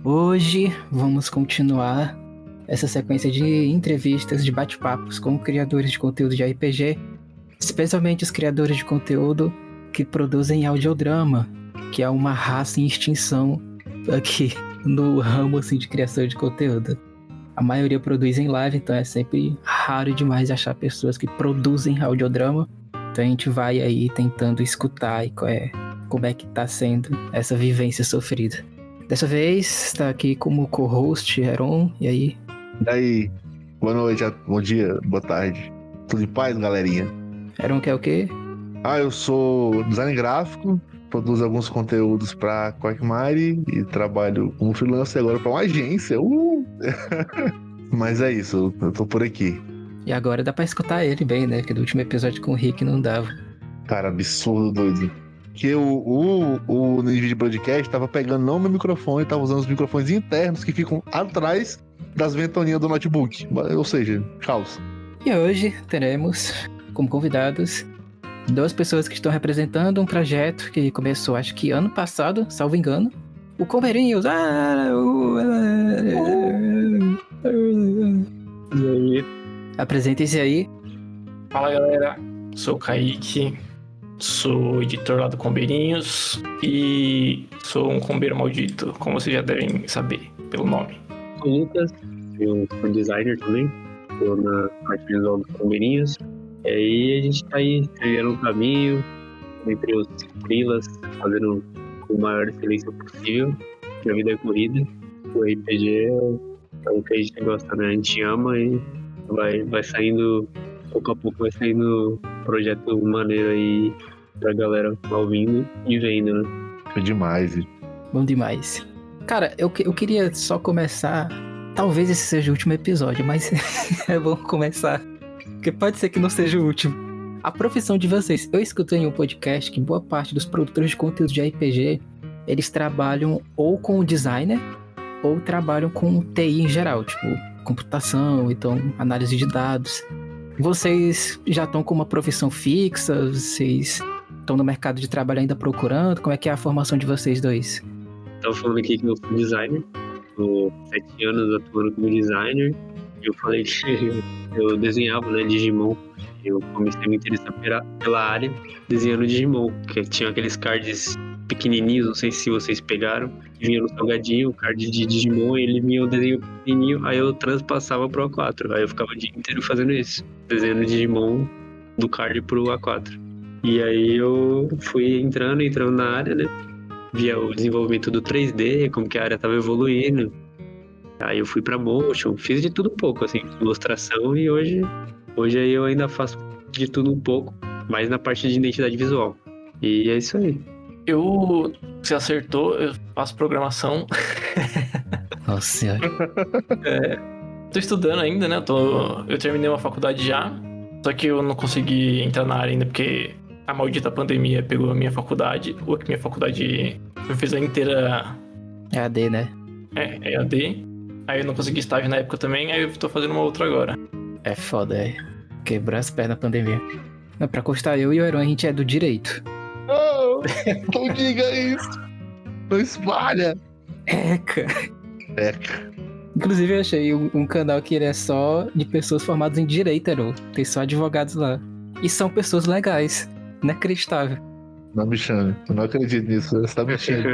Hoje vamos continuar essa sequência de entrevistas, de bate-papos com criadores de conteúdo de RPG, especialmente os criadores de conteúdo que produzem audiodrama, que é uma raça em extinção aqui no ramo assim, de criação de conteúdo. A maioria produz em live, então é sempre raro demais achar pessoas que produzem audiodrama. Então a gente vai aí tentando escutar como é que tá sendo essa vivência sofrida. Dessa vez está aqui como co-host Heron, e aí? Daí, boa noite, bom dia, boa tarde. Tudo em paz, galerinha? Heron quer o quê? Eu sou designer gráfico, produzo alguns conteúdos para Quackmire e trabalho como freelancer agora para uma agência. Mas é isso, eu tô por aqui. E agora dá pra escutar ele bem, né? Que do último episódio com o Rick não dava. Cara, absurdo, doido. Que o NVIDIA Broadcast tava pegando não meu microfone, tava usando os microfones internos que ficam atrás das ventoinhas do notebook. Ou seja, caos. E hoje teremos como convidados duas pessoas que estão representando um projeto que começou, acho que ano passado, salvo engano. O Combeirinhos. E aí? Apresentem-se aí. Fala, galera. Sou o Kaique, sou editor lá do Combeirinhos e sou um combeiro maldito, como vocês já devem saber pelo nome. Sou o Lucas, eu sou designer também, estou na parte visual dos Combeirinhos. E aí a gente tá aí trilhando um caminho entre os freelas, fazendo com a maior excelência possível, que a vida é corrida. O RPG é o que a gente gosta, né? A gente ama e vai saindo, pouco a pouco vai saindo projeto maneiro aí pra galera ouvindo e vendo, né? É demais. Bom demais. Cara, eu queria só começar. Talvez esse seja o último episódio, mas é bom começar. Porque pode ser que não seja o último. A profissão de vocês. Eu escutei em um podcast que boa parte dos produtores de conteúdo de RPG, eles trabalham ou com o designer, ou trabalham com TI em geral, tipo computação, então análise de dados. Vocês já estão com uma profissão fixa? Vocês estão no mercado de trabalho ainda procurando? Como é que é a formação de vocês dois? Tava falando aqui que eu sou designer, tô 7 anos atuando como designer. Eu falei que eu desenhava, né, Digimon. Eu comecei a me interessar pela área desenhando Digimon, que tinha aqueles cards pequenininhos, não sei se vocês pegaram, que vinha no salgadinho, o card de Digimon, ele vinha o desenho pequenininho, aí eu transpassava pro A4. Aí eu ficava o dia inteiro fazendo isso, desenhando Digimon do card pro A4. E aí eu fui entrando na área, né? Via o desenvolvimento do 3D, como que a área tava evoluindo. Aí eu fui pra motion, fiz de tudo um pouco, assim, ilustração, e hoje aí eu ainda faço de tudo um pouco, mais na parte de identidade visual. E é isso aí. Você acertou, eu faço programação. Nossa senhora. Tô estudando ainda, né? Eu terminei uma faculdade já, só que eu não consegui entrar na área ainda porque a maldita pandemia pegou a minha faculdade. Ou que minha faculdade eu fiz a inteira... É AD, né? É EAD. Aí eu não consegui estágio na época também, aí eu tô fazendo uma outra agora. É foda, é. Quebrou as pernas na pandemia. Não, pra constar, eu e o Heron, a gente é do direito. Não diga isso! Não espalha! Eca! Eca. Inclusive eu achei um canal que ele é só de pessoas formadas em direito, Heron. Tem só advogados lá. E são pessoas legais. Inacreditável. Não me chame, eu não acredito nisso, você tá mentindo.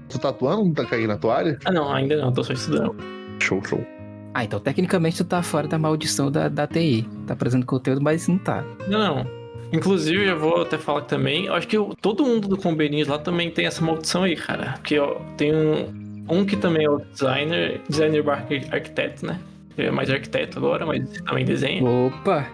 Tu tá atuando? Não tá caindo na tua área? Ah não, ainda não, tô só estudando. Show. Ah, então tecnicamente tu tá fora da maldição da TI. Tá fazendo conteúdo, mas não tá. Não. Inclusive, eu vou até falar que também, eu acho que todo mundo do Combeirinhos lá também tem essa maldição aí, cara. Porque ó, tem um que também é o designer barra arquiteto, né? Ele é mais arquiteto agora, mas também desenha. Opa!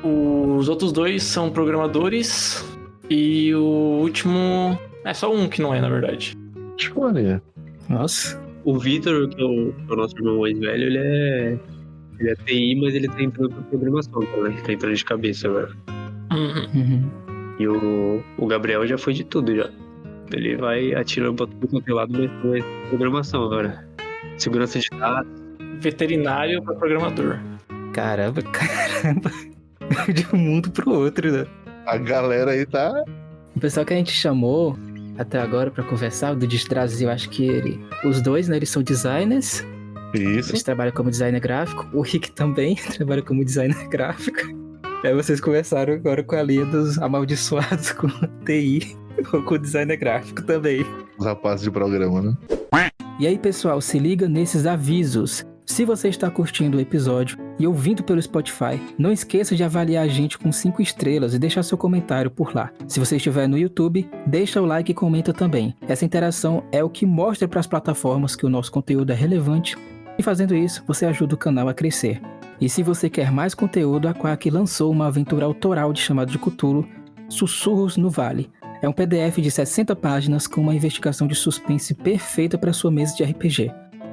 Os outros dois são programadores e o último... É só um que não é, na verdade. Escolha. Nossa. O Vitor, que é o nosso irmão mais velho, ele é TI, mas ele tá entrando pra programação também, tá entrando de cabeça agora. Uhum. E o Gabriel já foi de tudo já. Ele vai atirando pra tudo quanto é lado, mas foi programação agora. Segurança de dados. Veterinário para programador. Caramba. De um mundo pro outro, né? A galera aí tá... O pessoal que a gente chamou até agora pra conversar. O do Brasil, acho que os dois, né, eles são designers. Isso. Eles trabalham como designer gráfico. O Rick também trabalha como designer gráfico. Aí vocês conversaram agora com a linha dos amaldiçoados com TI ou com designer gráfico também. Os rapazes de programa, né? E aí, pessoal, se liga nesses avisos. Se você está curtindo o episódio e ouvindo pelo Spotify, não esqueça de avaliar a gente com 5 estrelas e deixar seu comentário por lá. Se você estiver no YouTube, deixa o like e comenta também. Essa interação é o que mostra para as plataformas que o nosso conteúdo é relevante e fazendo isso, você ajuda o canal a crescer. E se você quer mais conteúdo, a Quack lançou uma aventura autoral de Chamado de Cthulhu, Sussurros no Vale. É um PDF de 60 páginas com uma investigação de suspense perfeita para sua mesa de RPG.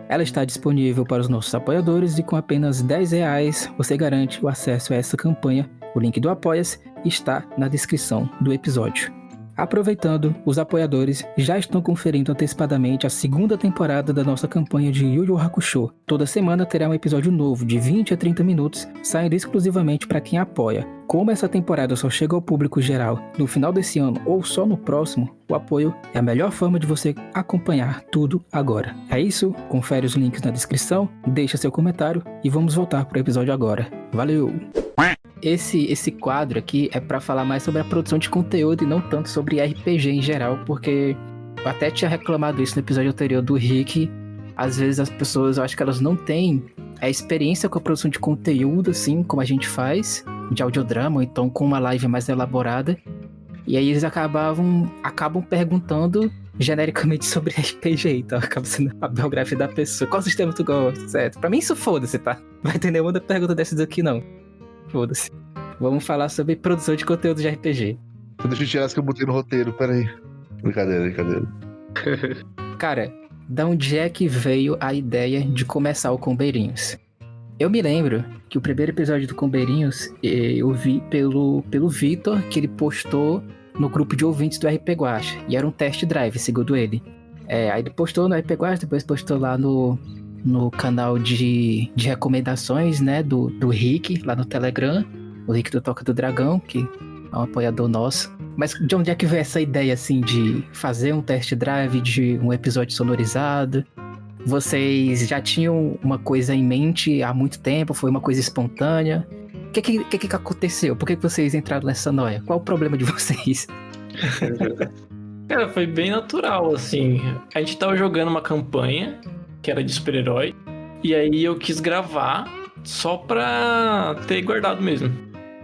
Ela está disponível para os nossos apoiadores e com apenas R$10 você garante o acesso a essa campanha. O link do Apoia-se está na descrição do episódio. Aproveitando, os apoiadores já estão conferindo antecipadamente a segunda temporada da nossa campanha de Yu Yu Hakusho. Toda semana terá um episódio novo de 20 a 30 minutos, saindo exclusivamente para quem apoia. Como essa temporada só chega ao público geral no final desse ano ou só no próximo, o apoio é a melhor forma de você acompanhar tudo agora. É isso, confere os links na descrição, deixa seu comentário e vamos voltar para o episódio agora. Valeu! Esse quadro aqui é para falar mais sobre a produção de conteúdo e não tanto sobre RPG em geral, porque eu até tinha reclamado isso no episódio anterior do Rick. Às vezes as pessoas, eu acho que elas não têm a experiência com a produção de conteúdo, assim, como a gente faz, de audiodrama, ou então com uma live mais elaborada. E aí eles acabam perguntando genericamente sobre RPG, então acaba sendo a biografia da pessoa. Qual sistema tu gosta, certo? Pra mim isso foda-se, tá? Não vai ter nenhuma pergunta dessas aqui, não. Foda-se. Vamos falar sobre produção de conteúdo de RPG. Então deixa eu tirar as que eu botei no roteiro, peraí. Brincadeira. Cara, da onde é que veio a ideia de começar o Combeirinhos? Eu me lembro que o primeiro episódio do Combeirinhos eu vi pelo Vitor, que ele postou no grupo de ouvintes do RP Guacha. E era um test drive, segundo ele. Aí ele postou no RP Guacha, depois postou lá no canal de recomendações, né, do Rick, lá no Telegram, o Rick do Toca do Dragão, que é um apoiador nosso. Mas de onde é que veio essa ideia, assim, de fazer um test drive de um episódio sonorizado? Vocês já tinham uma coisa em mente há muito tempo? Foi uma coisa espontânea? O que aconteceu? Por que vocês entraram nessa noia? Qual o problema de vocês? Cara, foi bem natural, assim. A gente tava jogando uma campanha que era de super-herói, e aí eu quis gravar só pra ter guardado mesmo.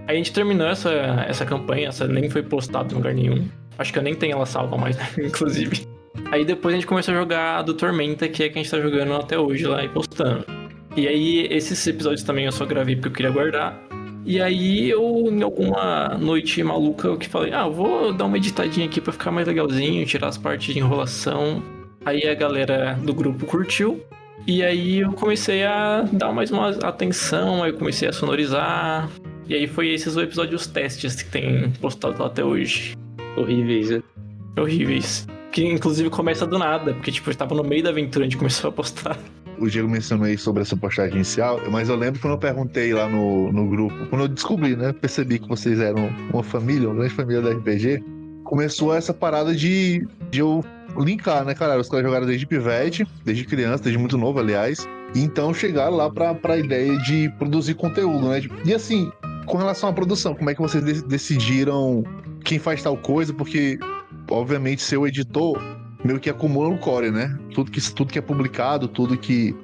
Aí a gente terminou essa campanha, essa nem foi postada em lugar nenhum. Acho que eu nem tenho ela salva mais, inclusive. Aí depois a gente começou a jogar a do Tormenta, que é que a gente tá jogando até hoje lá e postando. E aí esses episódios também eu só gravei porque eu queria guardar. E aí eu, em alguma noite maluca, eu que falei, eu vou dar uma editadinha aqui pra ficar mais legalzinho, tirar as partes de enrolação. Aí a galera do grupo curtiu. E aí eu comecei a dar mais uma atenção, aí eu comecei a sonorizar. E aí foi esses episódios testes que tem postado lá até hoje. Horríveis, né? Horríveis. Que inclusive começa do nada, porque tipo, eu tava no meio da aventura, a gente começou a postar. O Diego mencionou aí sobre essa postagem inicial, mas eu lembro quando eu perguntei lá no grupo, quando eu descobri, né, percebi que vocês eram uma família, uma grande família da RPG, começou essa parada de eu linkar, né, cara? Os caras jogaram desde pivete, desde criança, desde muito novo, aliás. E então chegaram lá pra ideia de produzir conteúdo, né? E assim, com relação à produção, como é que vocês decidiram quem faz tal coisa? Porque, obviamente, seu editor meio que acumula no core, né? Tudo que é publicado, tudo que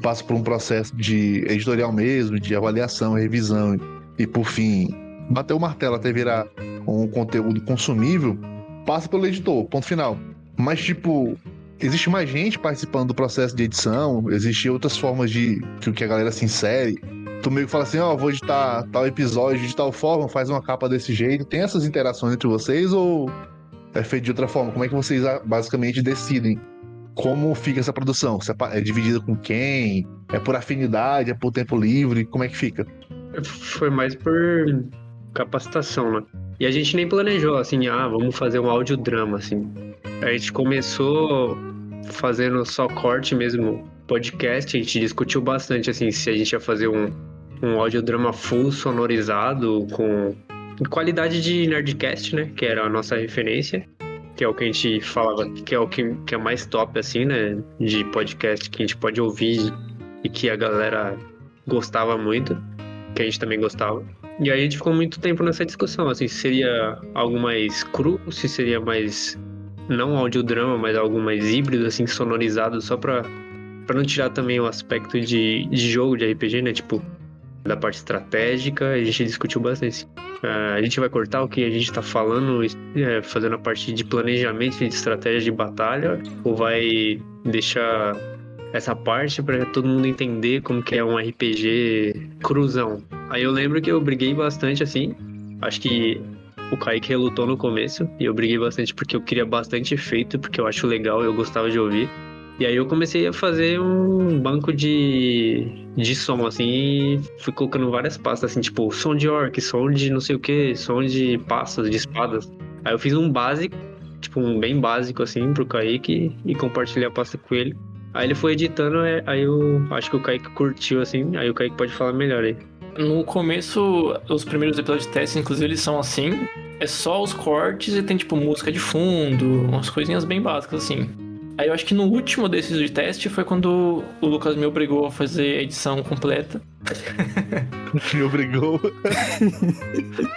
passa por um processo de editorial mesmo, de avaliação, revisão e por fim, bater o martelo até virar um conteúdo consumível, passa pelo editor, ponto final. Mas, tipo, existe mais gente participando do processo de edição, existem outras formas de que a galera se insere. Tu meio que fala assim, vou editar tal episódio de tal forma, faz uma capa desse jeito. Tem essas interações entre vocês ou é feito de outra forma? Como é que vocês basicamente decidem como fica essa produção? Você é dividida com quem? É por afinidade? É por tempo livre? Como é que fica? Foi mais por capacitação, né? E a gente nem planejou, assim, vamos fazer um audiodrama, assim. A gente começou fazendo só corte mesmo, podcast, a gente discutiu bastante, assim, se a gente ia fazer um audiodrama full sonorizado, com qualidade de Nerdcast, né, que era a nossa referência. que é o que a gente falava, que é o que é mais top, assim, né? De podcast que a gente pode ouvir e que a galera gostava muito, que a gente também gostava. E aí a gente ficou muito tempo nessa discussão, assim, se seria algo mais cru, se seria mais, não audiodrama, mas algo mais híbrido, assim, sonorizado, só pra não tirar também o aspecto de jogo, de RPG, né? Tipo, da parte estratégica, a gente discutiu bastante. A gente vai cortar o que a gente tá falando, fazendo a parte de planejamento de estratégia de batalha, ou vai deixar essa parte pra todo mundo entender como que é um RPG cruzão? Aí eu lembro que eu briguei bastante, assim, acho que o Kaique relutou no começo, e eu briguei bastante porque eu queria bastante efeito, porque eu acho legal, eu gostava de ouvir. E aí eu comecei a fazer um banco de som, assim, e fui colocando várias pastas, assim, tipo, som de orc, som de não sei o que, som de passos, de espadas. Aí eu fiz um básico, tipo, um bem básico, assim, pro Kaique, e compartilhei a pasta com ele. Aí ele foi editando, aí eu acho que o Kaique curtiu, assim, aí o Kaique pode falar melhor aí. No começo, os primeiros episódios de teste, inclusive, eles são assim. É só os cortes e tem, tipo, música de fundo, umas coisinhas bem básicas, assim. Aí eu acho que no último desses de teste foi quando o Lucas me obrigou a fazer a edição completa. Me obrigou.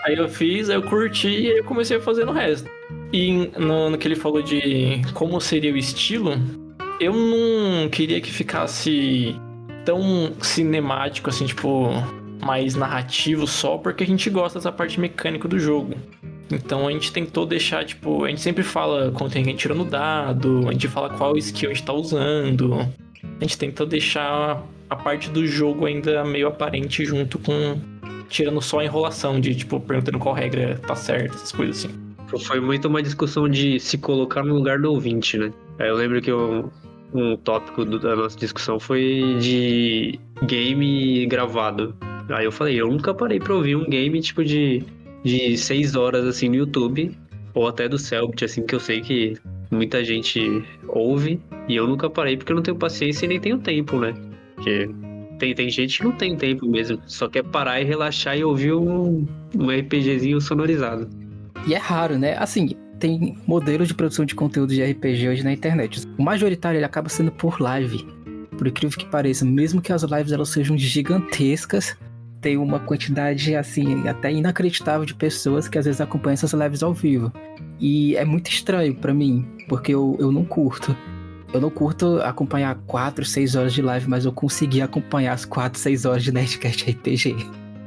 Aí eu fiz, aí eu curti e aí eu comecei a fazer no resto. E no que ele falou de como seria o estilo, eu não queria que ficasse tão cinemático, assim, tipo, mais narrativo só, porque a gente gosta dessa parte mecânica do jogo. Então a gente tentou deixar, tipo, a gente sempre fala quando tem alguém tirando dado, a gente fala qual skill a gente tá usando. A gente tentou deixar a parte do jogo ainda meio aparente junto com tirando só a enrolação de, tipo, perguntando qual regra tá certa, essas coisas assim. Foi muito uma discussão de se colocar no lugar do ouvinte, né? Aí eu lembro que um tópico da nossa discussão foi de game gravado. Aí eu falei, eu nunca parei pra ouvir um game, tipo, de 6 horas, assim, no YouTube, ou até do Cellbit, assim, que eu sei que muita gente ouve, e eu nunca parei porque eu não tenho paciência e nem tenho tempo, né? Porque tem gente que não tem tempo mesmo, só quer parar e relaxar e ouvir um RPGzinho sonorizado. E é raro, né? Assim, tem modelos de produção de conteúdo de RPG hoje na internet. O majoritário, ele acaba sendo por live. Por incrível que pareça, mesmo que as lives elas sejam gigantescas, tem uma quantidade, assim, até inacreditável de pessoas que às vezes acompanham essas lives ao vivo. E é muito estranho pra mim, porque eu não curto. Eu não curto acompanhar 4, 6 horas de live, mas eu consegui acompanhar as 4, 6 horas de Nerdcast RPG.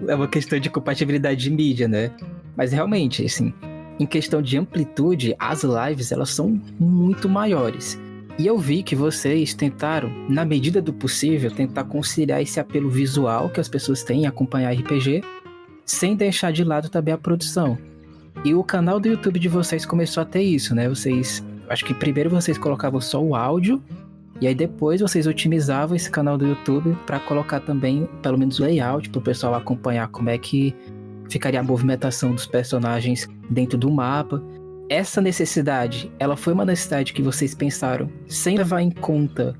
É uma questão de compatibilidade de mídia, né? Mas realmente, assim, em questão de amplitude, as lives, elas são muito maiores. E eu vi que vocês tentaram, na medida do possível, tentar conciliar esse apelo visual que as pessoas têm em acompanhar RPG, sem deixar de lado também a produção. E o canal do YouTube de vocês começou a ter isso, né? Acho que primeiro vocês colocavam só o áudio, e aí depois vocês otimizavam esse canal do YouTube para colocar também, pelo menos, o layout, para o pessoal acompanhar como é que ficaria a movimentação dos personagens dentro do mapa. Essa necessidade, ela foi uma necessidade que vocês pensaram sem levar em conta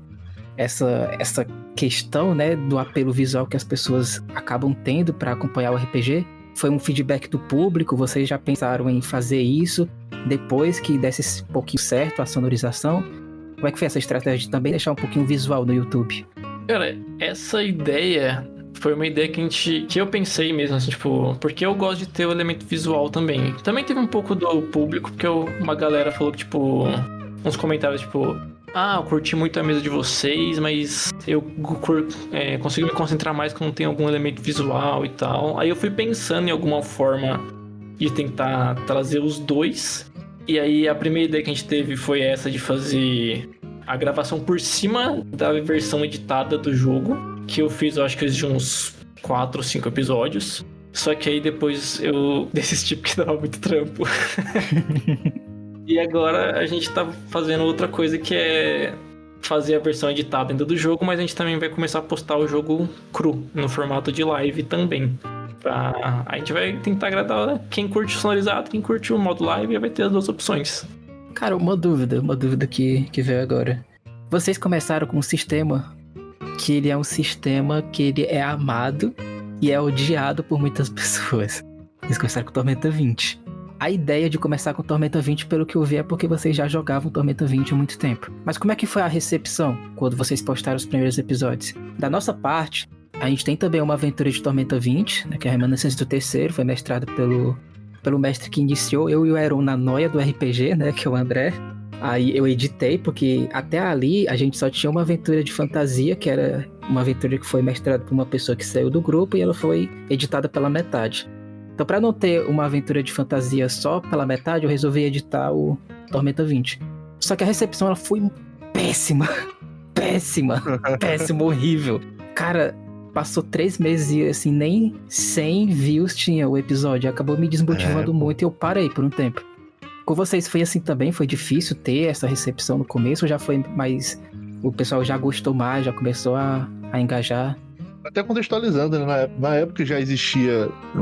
essa questão, né, do apelo visual que as pessoas acabam tendo para acompanhar o RPG? Foi um feedback do público? Vocês já pensaram em fazer isso depois que desse um pouquinho certo a sonorização? Como é que foi essa estratégia de também deixar um pouquinho visual no YouTube? Cara, essa ideia foi uma ideia que eu pensei mesmo, assim, tipo, porque eu gosto de ter o elemento visual também. Também teve um pouco do público, porque uma galera falou que, tipo, uns comentários, tipo, eu curti muito a mesa de vocês, mas eu consigo me concentrar mais quando tem algum elemento visual e tal. Aí eu fui pensando em alguma forma de tentar trazer os dois. E aí a primeira ideia que a gente teve foi essa de fazer a gravação por cima da versão editada do jogo, que eu fiz, eu acho que de uns 4 ou 5 episódios. Só que aí depois eu desisti porque dava muito trampo. E agora a gente tá fazendo outra coisa, que é fazer a versão editada ainda do jogo, mas a gente também vai começar a postar o jogo cru, no formato de live também. A gente vai tentar agradar quem curte o sonorizado, quem curte o modo live, vai ter as duas opções. Cara, uma dúvida que veio agora. Vocês começaram com um sistema que ele é um sistema que ele é amado e é odiado por muitas pessoas. Eles começaram com Tormenta 20. a ideia de começar com Tormenta 20, pelo que eu vi, é porque vocês já jogavam Tormenta 20 há muito tempo. Mas como é que foi a recepção quando vocês postaram os primeiros episódios? Da nossa parte, a gente tem também uma aventura de Tormenta 20, né, que é a Remanescência do Terceiro, foi mestrada pelo mestre que iniciou eu e o Heron na noia do RPG, né, que é o André. Aí eu editei, porque até ali a gente só tinha uma aventura de fantasia, que era uma aventura que foi mestrada por uma pessoa que saiu do grupo e ela foi editada pela metade. Então, pra não ter uma aventura de fantasia só pela metade, eu resolvi editar o Tormenta 20. Só que a recepção ela foi péssima. Péssima, horrível. Cara, passou 3 meses e assim, nem 100 views tinha o episódio. Acabou me desmotivando muito e eu parei por um tempo. Com vocês foi assim também? Foi difícil ter essa recepção no começo? Ou já foi mais... O pessoal já gostou mais, já começou a engajar? Até contextualizando, né? Na época já existia, eu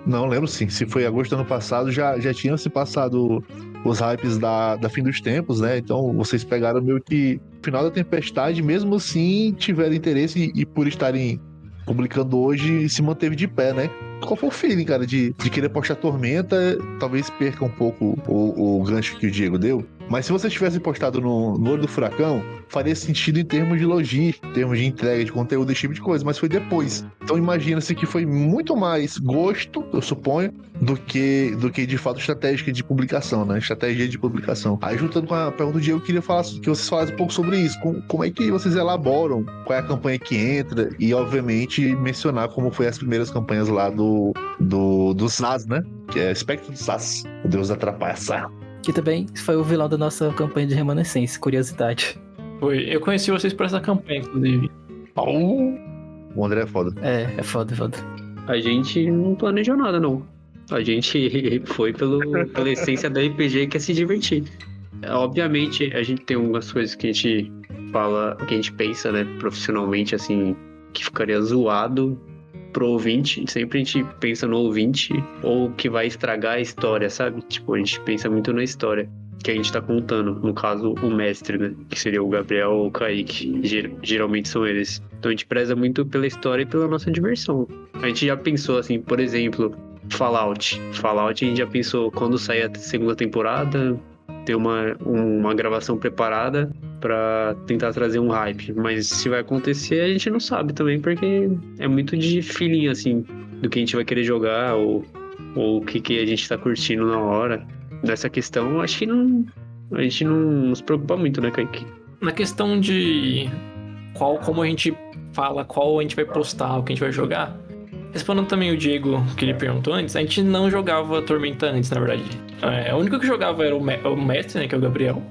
não lembro sim, se foi agosto do ano passado, já tinham se passado os hypes da Fim dos Tempos, né? Então vocês pegaram meio que o final da Tempestade, mesmo assim tiveram interesse e por estarem publicando hoje, se manteve de pé, né? Qual foi o feeling, cara, de querer postar Tormenta? Talvez perca um pouco o gancho que o Diego deu. Mas se vocês tivessem postado no Olho do Furacão, faria sentido em termos de logística, em termos de entrega de conteúdo, esse tipo de coisa. Mas foi depois. Então imagina-se que foi muito mais gosto, eu suponho, do que de fato estratégia de publicação, né? Estratégia de publicação. Aí juntando com a pergunta do Diego, eu queria que vocês falassem um pouco sobre isso. Como é que vocês elaboram? Qual é a campanha que entra? E, obviamente, mencionar como foi as primeiras campanhas lá do Zaz, né? Que é Espectro do Zaz, o deus da trapaça. Que também foi o vilão da nossa campanha de Remanescência, curiosidade. Foi. Eu conheci vocês por essa campanha, inclusive. O André é foda. É foda. A gente não planejou nada, não. A gente foi pela essência da RPG, que é se divertir. Obviamente, a gente tem algumas coisas que a gente fala, que a gente pensa, né, profissionalmente, assim, que ficaria zoado pro ouvinte. Sempre a gente pensa no ouvinte ou que vai estragar a história, sabe? Tipo, a gente pensa muito na história que a gente tá contando. No caso, o mestre, né? Que seria o Gabriel ou o Kaique. Geralmente são eles. Então a gente preza muito pela história e pela nossa diversão. A gente já pensou, assim, por exemplo, Fallout. Fallout a gente já pensou quando sair a segunda temporada, ter uma gravação preparada pra tentar trazer um hype. Mas se vai acontecer, a gente não sabe também, porque é muito de feeling, assim, do que a gente vai querer jogar ou o que a gente tá curtindo na hora. Nessa questão, acho que a gente não nos preocupa muito, né, Kaique? Na questão de como a gente fala, qual a gente vai postar, o que a gente vai jogar, respondendo também o Diego, que ele perguntou antes, a gente não jogava Tormenta antes, na verdade. O único que jogava era o mestre, né, que é o Gabriel.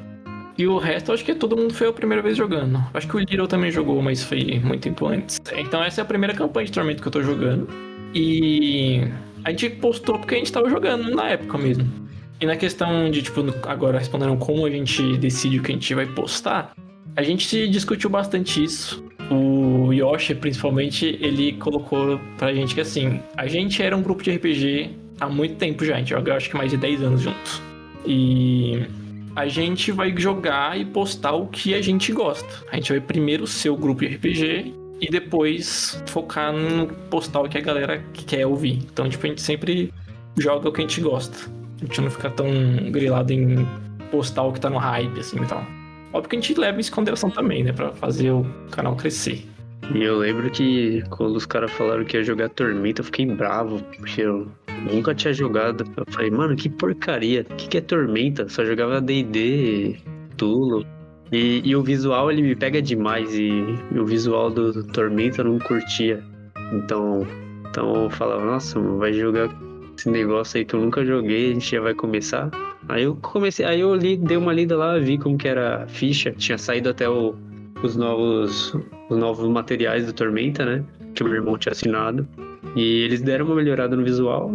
E o resto, acho que todo mundo foi a primeira vez jogando. Acho que o Little também jogou, mas foi muito tempo antes. Então essa é a primeira campanha de Tormenta que eu tô jogando. E a gente postou porque a gente tava jogando na época mesmo. E na questão de, tipo, agora respondendo como a gente decide o que a gente vai postar, a gente discutiu bastante isso. O Yoshi, principalmente, ele colocou pra gente que, assim, a gente era um grupo de RPG há muito tempo já. A gente joga, acho que mais de 10 anos juntos. E a gente vai jogar e postar o que a gente gosta. A gente vai primeiro ser o grupo de RPG e depois focar no postar o que a galera quer ouvir. Então, tipo, a gente sempre joga o que a gente gosta. A gente não fica tão grilado em postar o que tá no hype, assim, e tal. Óbvio que a gente leva isso em consideração também, né? Pra fazer o canal crescer. E eu lembro que quando os caras falaram que ia jogar Tormenta, eu fiquei bravo, porque eu nunca tinha jogado. Eu falei, mano, que porcaria. O que é Tormenta? Só jogava D&D, Tulo. E o visual, ele me pega demais. E o visual do Tormenta eu não curtia. Então eu falava, nossa, vai jogar esse negócio aí que eu nunca joguei, a gente já vai começar. Aí eu dei uma lida lá, vi como que era a ficha. Tinha saído até os novos materiais do Tormenta, né? Que o meu irmão tinha assinado. E eles deram uma melhorada no visual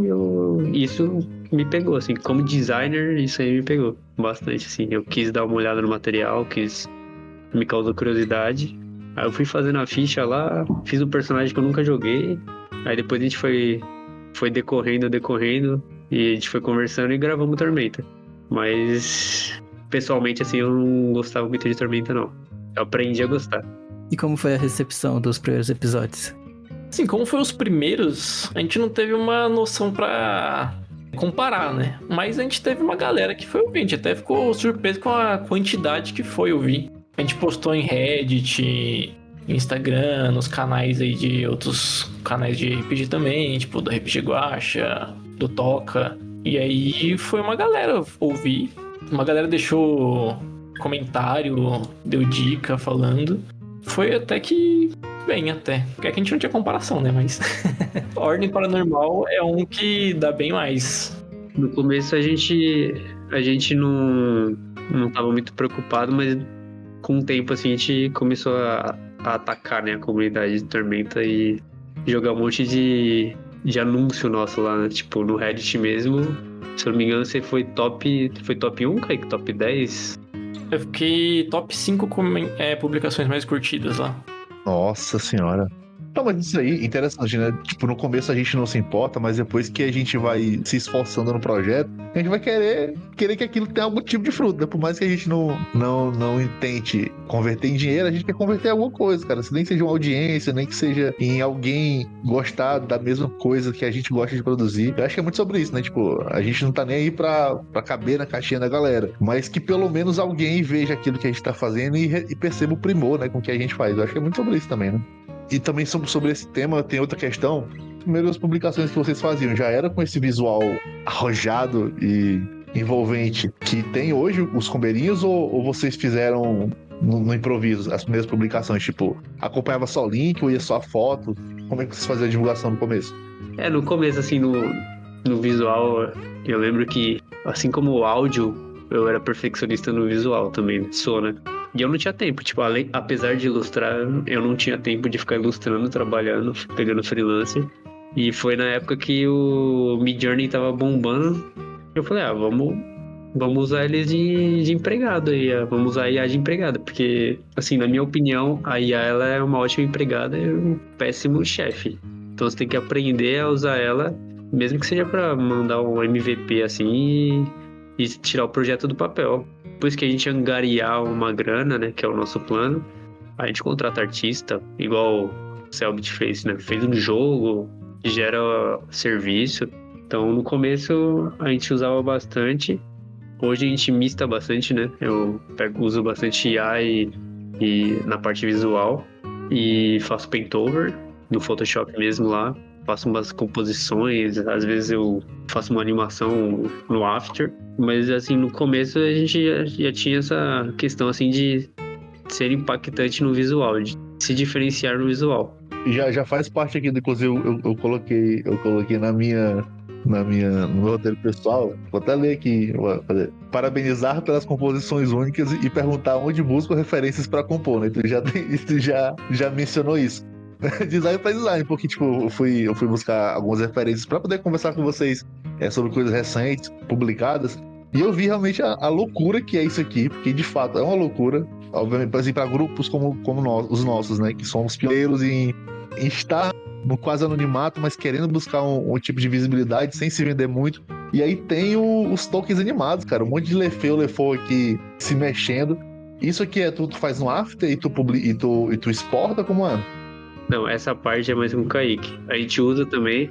e isso me pegou, assim. Como designer, isso aí me pegou bastante, assim. Eu quis dar uma olhada no material, me causou curiosidade. Aí eu fui fazendo a ficha lá, fiz um personagem que eu nunca joguei. Aí depois a gente foi decorrendo, e a gente foi conversando e gravamos Tormenta. Mas, pessoalmente, assim, eu não gostava muito de Tormenta, não. Eu aprendi a gostar. E como foi a recepção dos primeiros episódios? Assim, como foi os primeiros, a gente não teve uma noção pra comparar, né? Mas a gente teve uma galera que foi ouvir, a gente até ficou surpreso com a quantidade que foi ouvir. A gente postou em Reddit, Instagram, nos canais aí de outros canais de RPG também, tipo do RPG Guacha, do Toca. E aí foi uma galera ouvir, uma galera deixou comentário, deu dica falando. Foi até que bem, até. Porque aqui a gente não tinha comparação, né? Mas Ordem Paranormal é um que dá bem mais. No começo a gente não tava muito preocupado, mas com o tempo assim a gente começou a atacar, né, a comunidade de Tormenta e jogar um monte de anúncio nosso lá, né? Tipo, no Reddit mesmo. Se eu não me engano, você foi top 1, Kaique? Top 10? Eu fiquei top 5 publicações mais curtidas lá. Nossa senhora. Não, mas isso aí, interessante, né? Tipo, no começo a gente não se importa, mas depois que a gente vai se esforçando no projeto, a gente vai querer que aquilo tenha algum tipo de fruto, né? Por mais que a gente não tente converter em dinheiro, a gente quer converter em alguma coisa, cara. Se nem seja uma audiência, nem que seja em alguém gostar da mesma coisa que a gente gosta de produzir. Eu acho que é muito sobre isso, né? Tipo, a gente não tá nem aí pra caber na caixinha da galera, mas que pelo menos alguém veja aquilo que a gente tá fazendo e perceba o primor, né? Com o que a gente faz. Eu acho que é muito sobre isso também, né? E também sobre esse tema tem outra questão. As primeiras publicações que vocês faziam já era com esse visual arrojado e envolvente que tem hoje os combeirinhos, ou vocês fizeram no improviso as primeiras publicações? Tipo, acompanhava só o link ou ia só a foto? Como é que vocês faziam a divulgação no começo? No começo, assim, no visual, eu lembro que, assim como o áudio, eu era perfeccionista no visual também, sou, né? E eu não tinha tempo, tipo, apesar de ilustrar, eu não tinha tempo de ficar ilustrando, trabalhando, pegando freelancer. E foi na época que o Midjourney tava bombando. Eu falei, vamos usar eles de empregado aí, vamos usar a IA de empregada. Porque, assim, na minha opinião, a IA ela é uma ótima empregada e um péssimo chefe. Então você tem que aprender a usar ela, mesmo que seja pra mandar um MVP, assim, e tirar o projeto do papel. Depois que a gente angariar uma grana, né, que é o nosso plano, a gente contrata artista, igual o Selbit fez, né? Fez um jogo, gera serviço. Então, no começo, a gente usava bastante. Hoje a gente mista bastante, né? Eu uso bastante IA e na parte visual. E faço paintover no Photoshop mesmo lá. Faço umas composições, às vezes eu faço uma animação no After, mas assim, no começo a gente já tinha essa questão assim de ser impactante no visual, de se diferenciar no visual. Já faz parte aqui, inclusive eu coloquei no meu roteiro pessoal, vou até ler aqui, parabenizar pelas composições únicas e perguntar onde busco referências para compor, né? Tu já mencionou isso. Design pra design, porque tipo, eu fui buscar algumas referências para poder conversar com vocês sobre coisas recentes, publicadas, e eu vi realmente a loucura que é isso aqui, porque de fato é uma loucura, obviamente, assim, para grupos como nós, os nossos, né, que somos pioneiros em estar no quase anonimato, mas querendo buscar um tipo de visibilidade sem se vender muito. E aí tem os tokens animados, cara, um monte de Lefou aqui se mexendo. Isso aqui tu faz no After e tu exporta, como é? Não, essa parte é mais com o Kaique. A gente usa também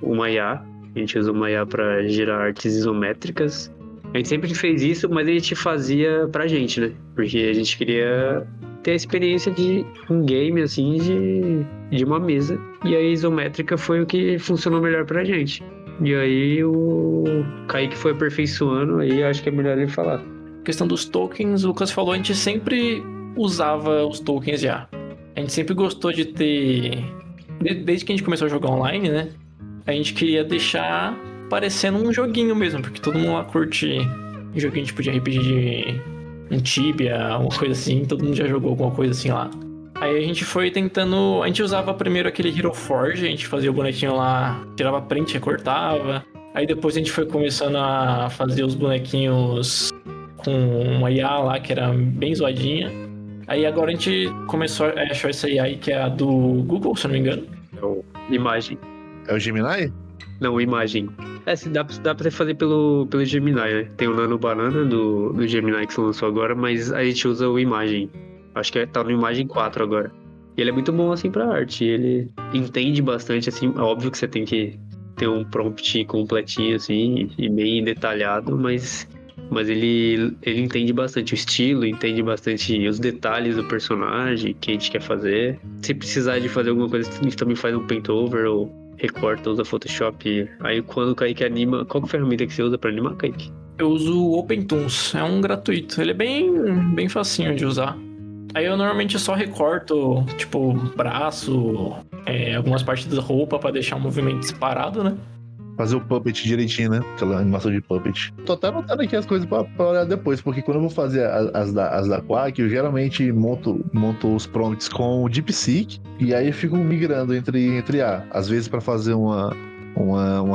uma IA. A gente usa uma IA para gerar artes isométricas. A gente sempre fez isso, mas a gente fazia pra gente, né? Porque a gente queria ter a experiência de um game, assim, de uma mesa. E a isométrica foi o que funcionou melhor pra gente. E aí o Kaique foi aperfeiçoando, aí acho que é melhor ele falar. A questão dos tokens, o Lucas falou, a gente sempre usava os tokens já. A gente sempre gostou de ter... Desde que a gente começou a jogar online, né? A gente queria deixar parecendo um joguinho mesmo, porque todo mundo lá curte joguinho tipo de RPG de um Tibia, uma coisa assim. Todo mundo já jogou alguma coisa assim lá. Aí a gente foi tentando... A gente usava primeiro aquele Hero Forge, a gente fazia o bonequinho lá, tirava print, recortava. Aí depois a gente foi começando a fazer os bonequinhos com uma IA lá, que era bem zoadinha. Aí agora a gente começou a achar essa AI que é a do Google, se eu não me engano. É o Imagem. É o Gemini? Não, Imagem. Dá pra você fazer pelo Gemini, né? Tem o Nano Banana do Gemini que você lançou agora, mas a gente usa o Imagem. Acho que tá no Imagem 4 agora. E ele é muito bom, assim, pra arte. Ele entende bastante, assim. É óbvio que você tem que ter um prompt completinho, assim, e bem detalhado, mas ele entende bastante o estilo, entende bastante os detalhes do personagem, que a gente quer fazer. Se precisar de fazer alguma coisa, a gente também faz um paint over ou recorta, usa Photoshop. Aí quando o Kaique anima, qual que é a ferramenta que você usa pra animar, Kaique? Eu uso o OpenToons, é um gratuito. Ele é bem facinho de usar. Aí eu normalmente só recorto, tipo, braço, algumas partes da roupa pra deixar o movimento separado, né? Fazer o puppet direitinho, né? Aquela animação de puppet. Tô até anotando aqui as coisas pra olhar depois, porque quando eu vou fazer as da Quark, eu geralmente monto os prompts com o DeepSeek e aí eu fico migrando entre A. Às vezes pra fazer uma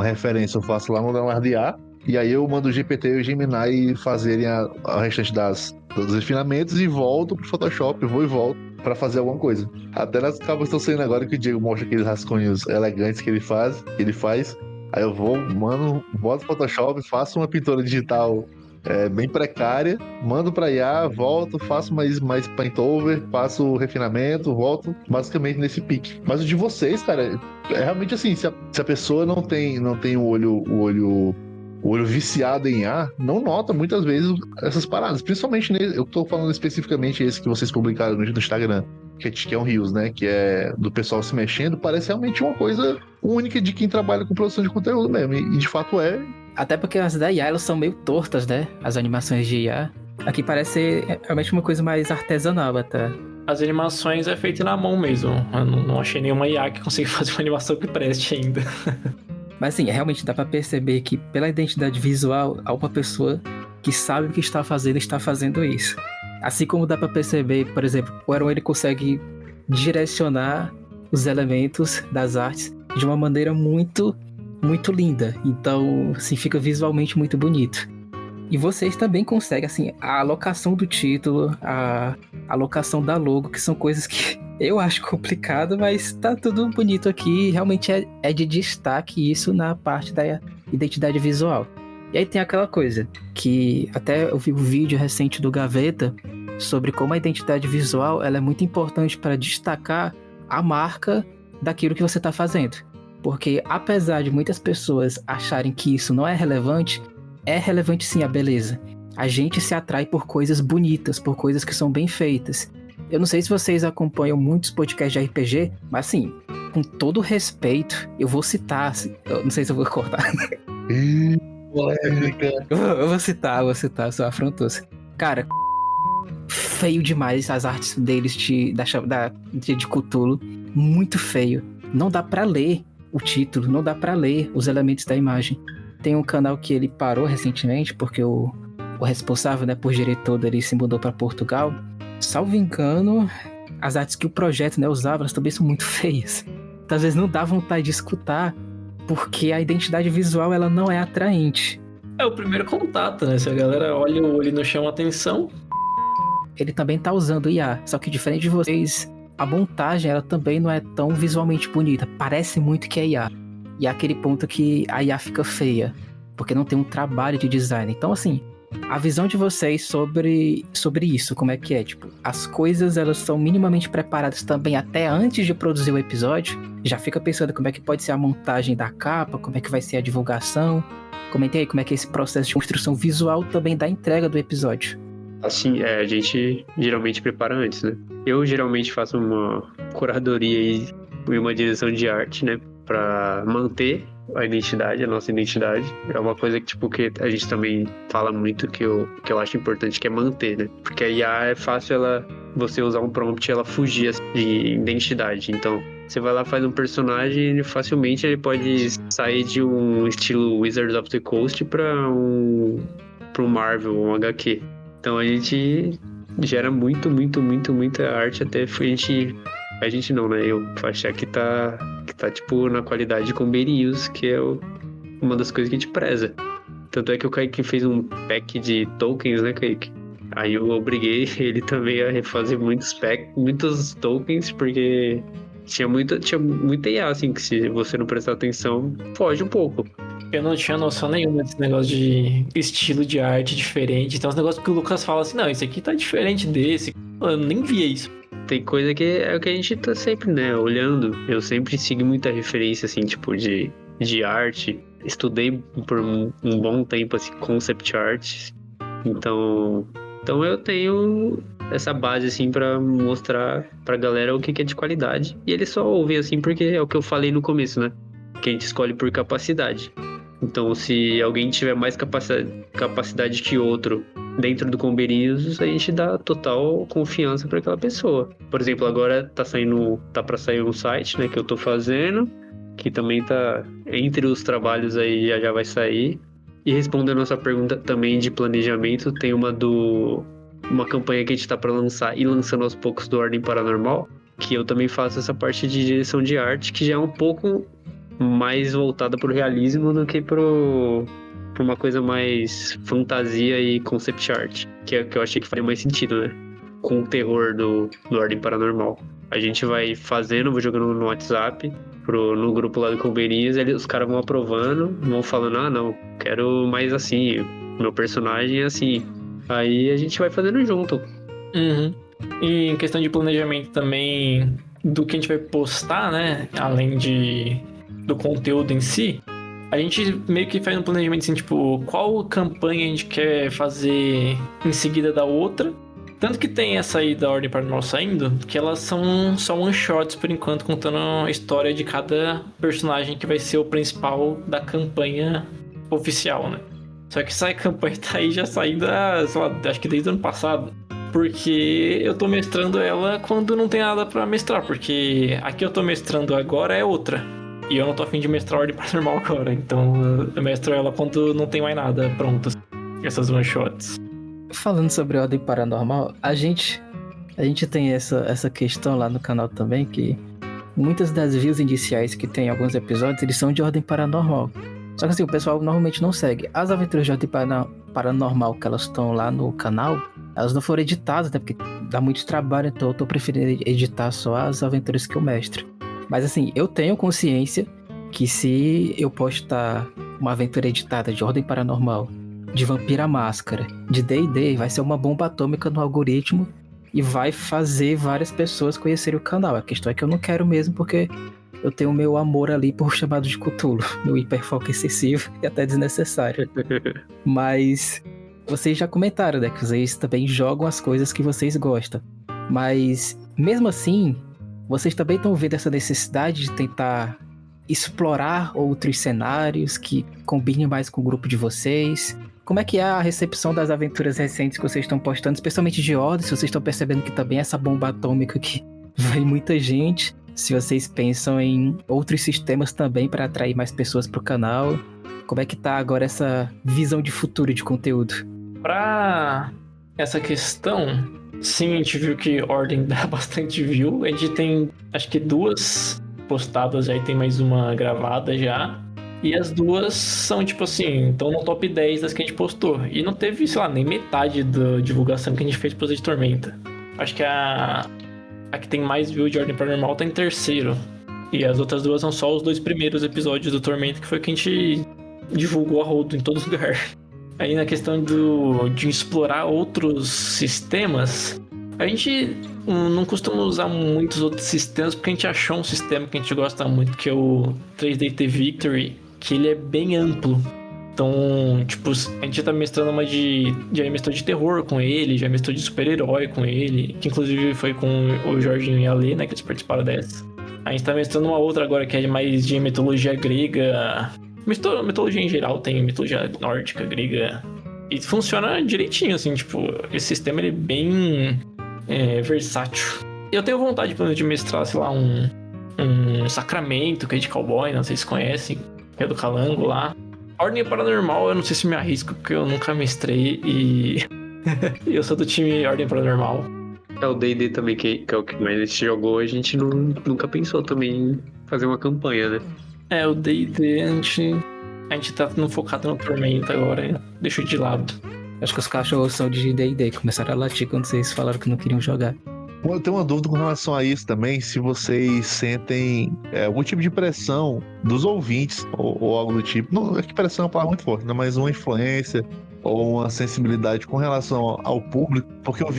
referência eu faço lá no Leonardo IA, e aí eu mando o GPT e o Gemini fazerem a restante dos refinamentos e volto pro Photoshop, vou e volto pra fazer alguma coisa. Até nas capas estão saindo agora que o Diego mostra aqueles rascunhos elegantes que ele faz. Aí eu vou, mano, boto no Photoshop, faço uma pintura digital bem precária, mando pra IA, volto, faço mais paint over, faço o refinamento, volto, basicamente nesse pique. Mas o de vocês, cara, é realmente assim, se a pessoa não tem o olho viciado em IA, não nota muitas vezes essas paradas. Principalmente eu tô falando especificamente esse que vocês publicaram no Instagram, que é um Reels, né? Que é do pessoal se mexendo. Parece realmente uma coisa única de quem trabalha com produção de conteúdo mesmo. E de fato é. Até porque as da IA, elas são meio tortas, né? As animações de IA. Aqui parece realmente uma coisa mais artesanal até. As animações é feito na mão mesmo. Eu não achei nenhuma IA que consiga fazer uma animação que preste ainda. Mas assim, realmente dá pra perceber que pela identidade visual, há uma pessoa que sabe o que está fazendo isso. Assim como dá pra perceber, por exemplo, o Aaron ele consegue direcionar os elementos das artes de uma maneira muito, muito linda. Então, assim, fica visualmente muito bonito. E vocês também conseguem, assim, a alocação do título, a alocação da logo, que são coisas que eu acho complicado, mas tá tudo bonito aqui. Realmente é de destaque isso na parte da identidade visual. E aí tem aquela coisa, que até eu vi um vídeo recente do Gaveta sobre como a identidade visual ela é muito importante para destacar a marca daquilo que você está fazendo. Porque apesar de muitas pessoas acharem que isso não é relevante sim a beleza. A gente se atrai por coisas bonitas, por coisas que são bem feitas. Eu não sei se vocês acompanham muitos podcasts de RPG, mas assim, com todo respeito, eu vou citar, eu não sei se eu vou cortar. Eu vou citar, sou afrontoso. Cara, feio demais as artes deles de Cthulhu, muito feio. Não dá pra ler o título, não dá pra ler os elementos da imagem. Tem um canal que ele parou recentemente, porque o responsável, né, por diretor dele se mudou pra Portugal. Salvo engano, as artes que o projeto, né, usava, elas também são muito feias. Então, às vezes não dá vontade de escutar, porque a identidade visual ela não é atraente. É o primeiro contato, né? Se a galera olha o olho no chão, atenção. Ele também tá usando IA, só que diferente de vocês, a montagem ela também não é tão visualmente bonita. Parece muito que é IA. E é aquele ponto que a IA fica feia, porque não tem um trabalho de design. Então, assim, a visão de vocês sobre isso, como é que é? Tipo, as coisas elas são minimamente preparadas também até antes de produzir o episódio. Já fica pensando como é que pode ser a montagem da capa, como é que vai ser a divulgação. Comentei aí como é que é esse processo de construção visual também da entrega do episódio. Assim, a gente geralmente prepara antes, né? Eu geralmente faço uma curadoria e uma direção de arte, né? Pra manter a nossa identidade. É uma coisa que, tipo, que a gente também fala muito que eu acho importante, que é manter, né? Porque a IA é fácil você usar um prompt e ela fugir de identidade. Então, você vai lá, faz um personagem e facilmente ele pode sair de um estilo Wizards of the Coast pra um Marvel, um HQ. Então a gente gera muita arte até a gente não, né? Eu achar que tá tipo na qualidade com Berius, que é uma das coisas que a gente preza. Tanto é que o Kaique fez um pack de tokens, né, Kaique? Aí eu obriguei ele também a refazer muitos tokens, porque tinha muita IA, assim, que se você não prestar atenção, foge um pouco. Eu não tinha noção nenhuma desse negócio de estilo de arte diferente. Então, os negócios que o Lucas fala assim, não, isso aqui tá diferente desse. Eu nem via isso. Tem coisa que é o que a gente tá sempre, né, olhando. Eu sempre sigo muita referência, assim, tipo, de de arte. Estudei por um bom tempo, assim, concept art. Então eu tenho essa base, assim, pra mostrar pra galera o que é de qualidade. E eles só ouvem, assim, porque é o que eu falei no começo, né? Que a gente escolhe por capacidade. Então, se alguém tiver mais capacidade que outro dentro do Combeirinhos, a gente dá total confiança para aquela pessoa. Por exemplo, agora tá para sair um site, né, que eu tô fazendo, que também tá entre os trabalhos aí, já vai sair. E respondendo a sua pergunta também de planejamento, tem uma campanha que a gente tá para lançar e lançando aos poucos do Ordem Paranormal, que eu também faço essa parte de direção de arte, que já é um pouco mais voltada pro realismo do que pra uma coisa mais fantasia e concept art, que é que eu achei que faria mais sentido, né? Com o terror do Ordem Paranormal. A gente vai fazendo, vou jogando no WhatsApp, no grupo lá do Combeirinhos, os caras vão aprovando, vão falando, não, quero mais assim, meu personagem é assim. Aí a gente vai fazendo junto. Uhum. E em questão de planejamento também, do que a gente vai postar, né? Além do conteúdo em si, a gente meio que faz um planejamento assim, tipo, qual campanha a gente quer fazer em seguida da outra. Tanto que tem essa aí da Ordem Paranormal saindo, que elas são só one-shots por enquanto, contando a história de cada personagem que vai ser o principal da campanha oficial, né? Só que essa campanha tá aí já saindo, sei lá, acho que desde o ano passado. Porque eu tô mestrando ela quando não tem nada pra mestrar, porque a que eu tô mestrando agora é outra. E eu não tô a fim de mestrar a Ordem Paranormal agora, então eu mestro ela quando não tem mais nada pronto, essas one-shots. Falando sobre Ordem Paranormal, a gente tem essa questão lá no canal também, que muitas das views iniciais que tem em alguns episódios, eles são de Ordem Paranormal. Só que assim, o pessoal normalmente não segue. As aventuras de Ordem Paranormal que elas estão lá no canal, elas não foram editadas, né? Porque dá muito trabalho, então eu tô preferindo editar só as aventuras que eu mestro. Mas assim, eu tenho consciência que se eu postar uma aventura editada de Ordem Paranormal, de Vampira Máscara, de D&D, vai ser uma bomba atômica no algoritmo e vai fazer várias pessoas conhecerem o canal. A questão é que eu não quero mesmo, porque eu tenho o meu amor ali por chamado de Cthulhu, meu hiperfoco excessivo e até desnecessário. Mas vocês já comentaram, né, que vocês também jogam as coisas que vocês gostam. Mas mesmo assim, vocês também estão vendo essa necessidade de tentar explorar outros cenários que combinem mais com o grupo de vocês? Como é que é a recepção das aventuras recentes que vocês estão postando, especialmente de Ordem? Se vocês estão percebendo que também é essa bomba atômica que vai muita gente, se vocês pensam em outros sistemas também para atrair mais pessoas pro canal, como é que tá agora essa visão de futuro de conteúdo? Pra essa questão, sim, a gente viu que Ordem dá bastante view. A gente tem, acho que 2 postadas, aí tem mais uma gravada já. E as 2 são, tipo assim, estão no top 10 das que a gente postou. E não teve, sei lá, nem metade da divulgação que a gente fez pro Zé de Tormenta. Acho que a que tem mais view de Ordem Paranormal tá em terceiro. E as outras 2 são só os 2 primeiros episódios do Tormenta, que foi que a gente divulgou a rodo em todo lugar. Aí na questão de explorar outros sistemas, a gente não costuma usar muitos outros sistemas, porque a gente achou um sistema que a gente gosta muito, que é o 3DT Victory, que ele é bem amplo. Então, tipo, a gente já tá mestrando uma já mestrou de terror com ele, já mestrou de super-herói com ele, que inclusive foi com o Jorginho e a Lê, né, que eles participaram dessa. A gente tá mestrando uma outra agora, que é mais de mitologia grega. Mitologia em geral, tem mitologia nórdica, grega. E funciona direitinho, assim, tipo, esse sistema ele é bem versátil. Eu tenho vontade, pelo menos, de mestrar, sei lá, um Sacramento, que é de cowboy, não sei se conhecem, que é do Calango lá. Ordem Paranormal, eu não sei se me arrisco, porque eu nunca mestrei e eu sou do time Ordem Paranormal. É o D&D também, que é o que mais a gente jogou, a gente nunca pensou também em fazer uma campanha, né? É, o D&D, a gente tá focado no Tormenta agora, deixou de lado. Acho que os cachorros são de D&D, começaram a latir quando vocês falaram que não queriam jogar. Eu tenho uma dúvida com relação a isso também, se vocês sentem algum tipo de pressão dos ouvintes ou algo do tipo. Não é que pressão é uma palavra muito forte, né? Mas uma influência ou uma sensibilidade com relação ao público, porque eu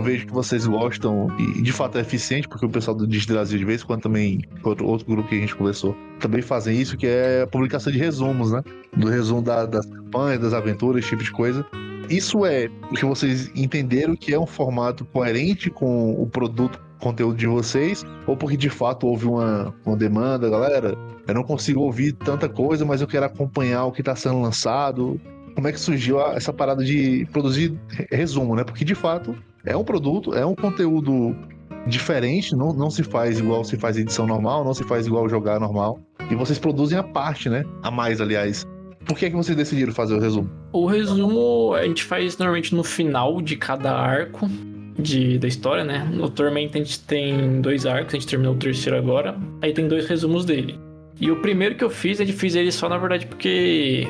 vejo que vocês gostam, e de fato é eficiente, porque o pessoal do Digit Brasil, de vez em quando também, outro grupo que a gente conversou, também fazem isso, que é a publicação de resumos, né? Do resumo das campanhas, das aventuras, esse tipo de coisa. Isso é porque vocês entenderam que é um formato coerente com o produto, conteúdo de vocês, ou porque de fato houve uma demanda, galera, eu não consigo ouvir tanta coisa, mas eu quero acompanhar o que está sendo lançado. Como é que surgiu essa parada de produzir resumo, né? Porque de fato é um produto, é um conteúdo diferente, não se faz igual se faz edição normal, não se faz igual jogar normal. E vocês produzem a parte, né? A mais, aliás. Por que vocês decidiram fazer o resumo? O resumo a gente faz normalmente no final de cada arco da história, né? No Tormenta a gente tem 2 arcos, a gente terminou o 3º agora. Aí tem 2 resumos dele. E o primeiro que eu fiz ele só, na verdade, porque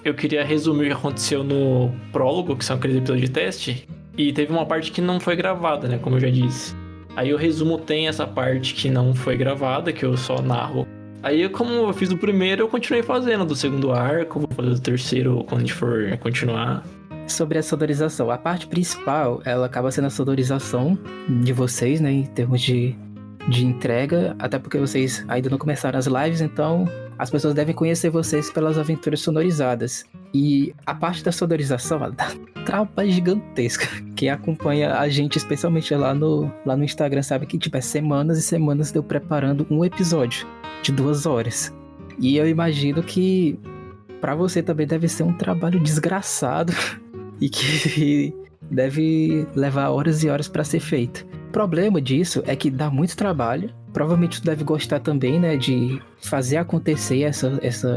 eu queria resumir o que aconteceu no prólogo, que são aqueles episódios de teste. E teve uma parte que não foi gravada, né? Como eu já disse. Aí o resumo tem essa parte que não foi gravada, que eu só narro. Aí, como eu fiz o primeiro, eu continuei fazendo do 2º arco, vou fazer do 3º quando a gente for continuar. Sobre a sonorização, a parte principal, ela acaba sendo a sonorização de vocês, né, em termos de entrega, até porque vocês ainda não começaram as lives, então as pessoas devem conhecer vocês pelas aventuras sonorizadas. E a parte da sonorização, ela dá trapa gigantesca. Quem acompanha a gente, especialmente lá no Instagram, sabe que tipo, é semanas e semanas de eu preparando um episódio de 2 horas. E eu imagino que pra você também deve ser um trabalho desgraçado e que deve levar horas e horas pra ser feito. O problema disso é que dá muito trabalho. Provavelmente tu deve gostar também, né, de fazer acontecer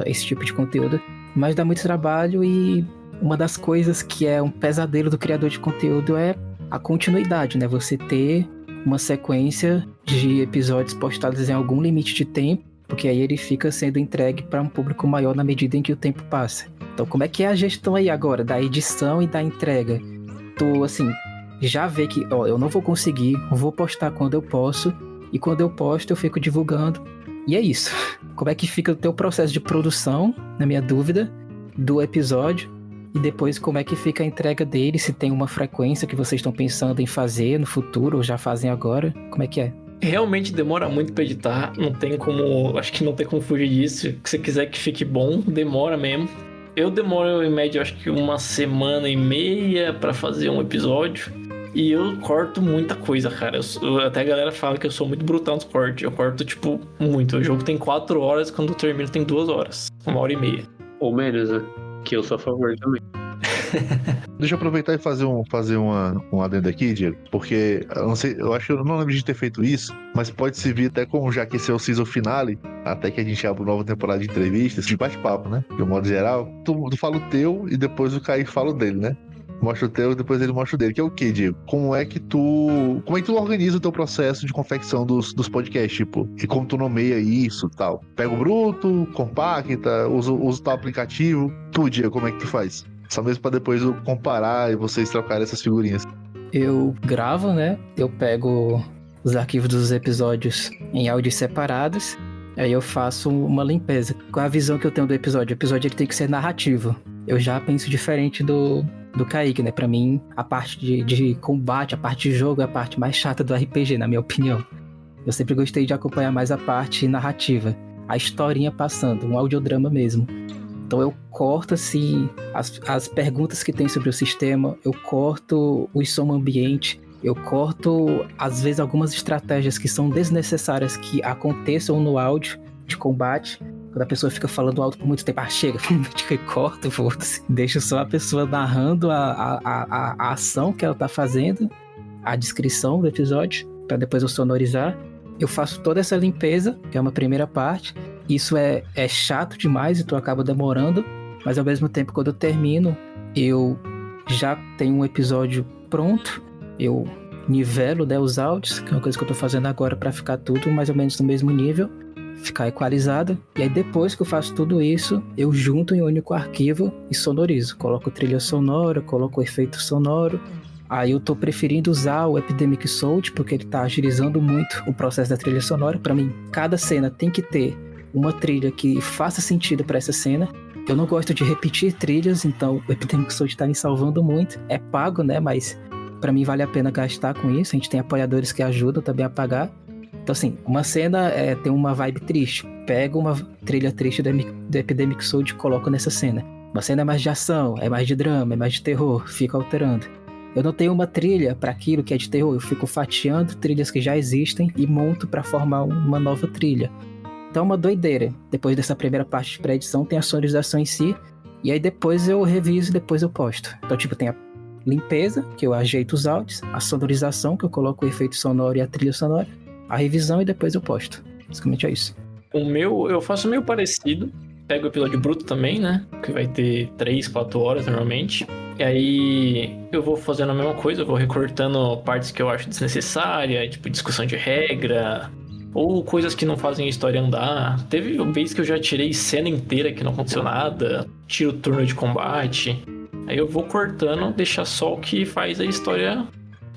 esse tipo de conteúdo, mas dá muito trabalho e uma das coisas que é um pesadelo do criador de conteúdo é a continuidade, né? Você ter uma sequência de episódios postados em algum limite de tempo, porque aí ele fica sendo entregue para um público maior na medida em que o tempo passa. Então, como é que é a gestão aí agora da edição e da entrega? Tu, assim, já vê que, ó, eu não vou conseguir, vou postar quando eu posso, e quando eu posto eu fico divulgando, e é isso. Como é que fica o teu processo de produção, na minha dúvida, do episódio, e depois como é que fica a entrega dele, se tem uma frequência que vocês estão pensando em fazer no futuro, ou já fazem agora, como é que é? Realmente demora muito pra editar, acho que não tem como fugir disso. Se você quiser que fique bom, demora mesmo. Eu demoro em média, acho que 1 semana e meia pra fazer um episódio. E eu corto muita coisa, cara. Até a galera fala que eu sou muito brutal nos cortes. Eu corto, tipo, muito. O jogo tem 4 horas, quando eu termino tem 2 horas. 1h30. Ou menos, né? Que eu sou a favor também. Deixa eu aproveitar e fazer um adendo aqui, Diego, porque eu não sei, eu acho que eu não lembro de ter feito isso, mas pode servir até como, já que esse é o season finale, até que a gente abra uma nova temporada de entrevistas, de bate-papo, né? De um modo geral, tu fala o teu e depois o Kaique fala o dele, né? Mostra o teu e depois ele mostra o dele. Que é o quê, Diego? Como é que tu organiza o teu processo de confecção dos podcasts, tipo? E como tu nomeia isso e tal? Pega o bruto, compacta, usa o tal aplicativo. Tu, Diego, como é que tu faz? Só mesmo pra depois eu comparar e vocês trocarem essas figurinhas. Eu gravo, né? Eu pego os arquivos dos episódios em áudios separados. Aí eu faço uma limpeza. Qual é a visão que eu tenho do episódio? O episódio ele tem que ser narrativo. Eu já penso diferente do Kaique, né? Pra mim, a parte de combate, a parte de jogo é a parte mais chata do RPG, na minha opinião. Eu sempre gostei de acompanhar mais a parte narrativa. A historinha passando, um audiodrama mesmo. Então eu corto, assim, as perguntas que tem sobre o sistema, eu corto o som ambiente, eu corto, às vezes, algumas estratégias que são desnecessárias que aconteçam no áudio de combate. Quando a pessoa fica falando alto por muito tempo, chega, corta, foda-se. Deixa só a pessoa narrando a ação que ela tá fazendo, a descrição do episódio, para depois eu sonorizar. Eu faço toda essa limpeza, que é uma primeira parte. Isso é chato demais, então acaba demorando, mas ao mesmo tempo, quando eu termino, eu já tenho um episódio pronto, eu nivelo, né, os áudios, que é uma coisa que eu tô fazendo agora para ficar tudo mais ou menos no mesmo nível, ficar equalizado, e aí depois que eu faço tudo isso, eu junto em um único arquivo e sonorizo, coloco trilha sonora, coloco efeito sonoro. Aí eu tô preferindo usar o Epidemic Sound, porque ele tá agilizando muito o processo da trilha sonora. Para mim, cada cena tem que ter uma trilha que faça sentido para essa cena. eu não gosto de repetir trilhas, então o Epidemic Soul tá me salvando muito. É pago, né? Mas pra mim vale a pena gastar com isso. A gente tem apoiadores que ajudam também a pagar. Então, assim, uma cena tem uma vibe triste. Pego uma trilha triste do Epidemic Soul e coloco nessa cena. Uma cena é mais de ação, é mais de drama, é mais de terror. Fico alterando. Eu não tenho uma trilha pra aquilo que é de terror. Eu fico fatiando trilhas que já existem e monto pra formar uma nova trilha. Então é uma doideira. Depois dessa primeira parte de pré-edição tem a sonorização em si. E aí depois eu reviso e depois eu posto. Então, tipo, tem a limpeza, que eu ajeito os áudios. A sonorização, que eu coloco o efeito sonoro e a trilha sonora. A revisão e depois eu posto. Basicamente é isso. O meu, eu faço meio parecido. Pego o episódio bruto também, né? Que vai ter 3, 4 horas normalmente. E aí eu vou fazendo a mesma coisa. Eu vou recortando partes que eu acho desnecessárias. Tipo, discussão de regra. Ou coisas que não fazem a história andar. Teve uma vez que eu já tirei cena inteira que não aconteceu nada. Tiro turno de combate. Aí eu vou cortando, deixar só o que faz a história,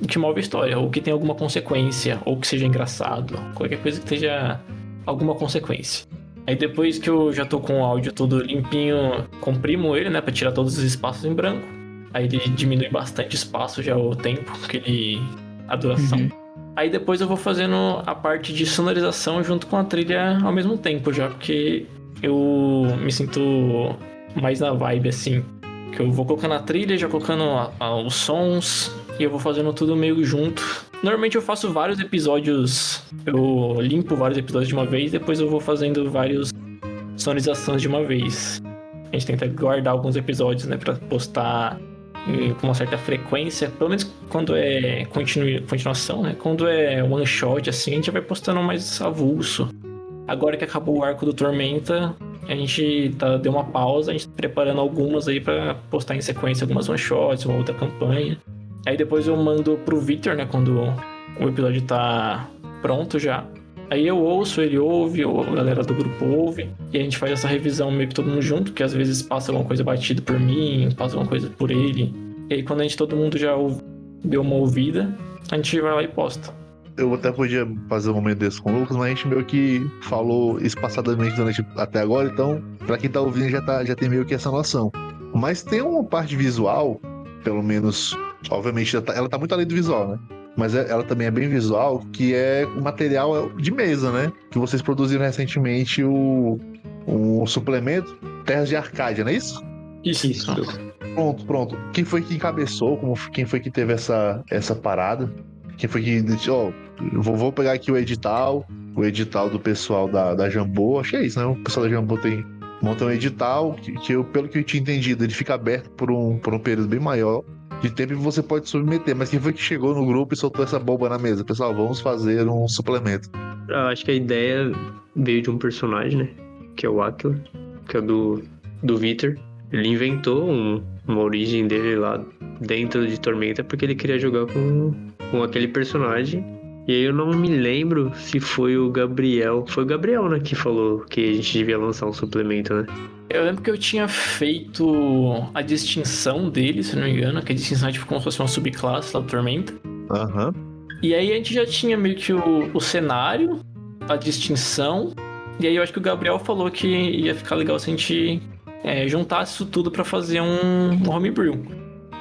o que move a história. Ou que tem alguma consequência. Ou que seja engraçado. Qualquer coisa que tenha alguma consequência. Aí depois que eu já tô com o áudio todo limpinho, comprimo ele, né? Pra tirar todos os espaços em branco. Aí ele diminui bastante espaço já o tempo, a duração. Uhum. Aí depois eu vou fazendo a parte de sonorização junto com a trilha ao mesmo tempo já, porque eu me sinto mais na vibe, assim. Que eu vou colocando a trilha, já colocando os sons, e eu vou fazendo tudo meio junto. Normalmente eu faço vários episódios, eu limpo vários episódios de uma vez, depois eu vou fazendo várias sonorizações de uma vez. A gente tenta guardar alguns episódios, né, pra postar com uma certa frequência, pelo menos quando é continuação, né? Quando é one shot, assim, a gente vai postando mais avulso. Agora que acabou o arco do Tormenta, a gente deu uma pausa, a gente tá preparando algumas aí pra postar em sequência algumas one shots, uma outra campanha. Aí depois eu mando pro Victor, né, quando o episódio tá pronto já. Aí eu ouço, ele ouve, a galera do grupo ouve, e a gente faz essa revisão meio que todo mundo junto, que às vezes passa alguma coisa batida por mim, passa alguma coisa por ele. E aí quando todo mundo já deu uma ouvida, a gente vai lá e posta. Eu até podia fazer um momento desse com o Lucas, mas a gente meio que falou espaçadamente até agora, então pra quem tá ouvindo já tem meio que essa noção. Mas tem uma parte visual, pelo menos, obviamente ela tá muito além do visual, né? Mas ela também é bem visual, que é o material de mesa, né? Que vocês produziram recentemente o suplemento Terras de Arcádia, não é isso? Isso. Pronto. Quem foi que encabeçou? Quem foi que teve essa parada? Quem foi que disse, vou pegar aqui o edital do pessoal da Jambô, acho que é isso, né? O pessoal da Jambô monta um edital que eu, pelo que eu tinha entendido, ele fica aberto por um período bem maior de tempo e você pode submeter. Mas quem foi que chegou no grupo e soltou essa bomba na mesa? Pessoal, vamos fazer um suplemento. Eu acho que a ideia veio de um personagem, né? Que é o Aquila, que é do Victor. Ele inventou uma origem dele lá dentro de Tormenta porque ele queria jogar com aquele personagem. E aí eu não me lembro se foi o Gabriel. Foi o Gabriel, né, que falou que a gente devia lançar um suplemento, né? Eu lembro que eu tinha feito a distinção dele, se não me engano, que a distinção é tipo como se fosse uma subclasse lá do Tormenta. Aham. E aí a gente já tinha meio que o cenário, a distinção. E aí eu acho que o Gabriel falou que ia ficar legal se a gente juntasse isso tudo pra fazer um homebrew.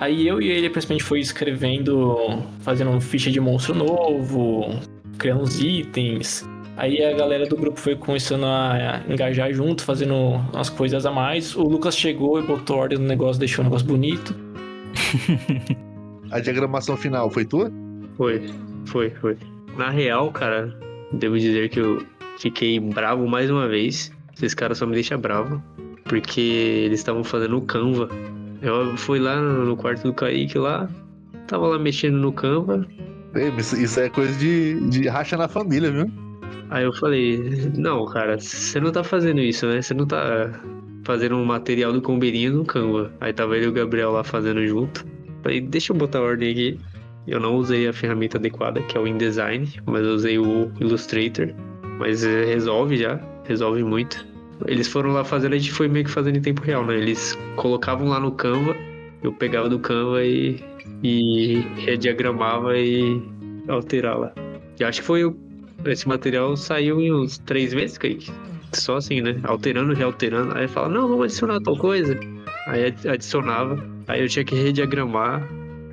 Aí eu e ele, principalmente, foi escrevendo, fazendo uma ficha de monstro novo, criando uns itens. Aí a galera do grupo foi começando a engajar junto, fazendo umas coisas a mais. O Lucas chegou e botou ordem no negócio, deixou o negócio bonito. A diagramação final foi tua? Foi. Na real, cara, devo dizer que eu fiquei bravo mais uma vez. Esses caras só me deixam bravo, porque eles estavam fazendo o Canva. Eu fui lá no quarto do Kaique lá, tava lá mexendo no Canva. Isso é coisa de racha na família, viu? Aí eu falei, não, cara, você não tá fazendo isso, né? Você não tá fazendo um material do Combeirinho no Canva. Aí tava ele e o Gabriel lá fazendo junto. Falei, deixa eu botar a ordem aqui. Eu não usei a ferramenta adequada, que é o InDesign, mas eu usei o Illustrator. Mas resolve muito. Eles foram lá fazendo, a gente foi meio que fazendo em tempo real, né? Eles colocavam lá no Canva, eu pegava do Canva e rediagramava e alterava lá. E acho que esse material saiu em uns 3 meses, Kaique. só assim, né? Alterando, realterando. Aí fala, não, vamos adicionar tal coisa. Aí adicionava. Aí eu tinha que rediagramar.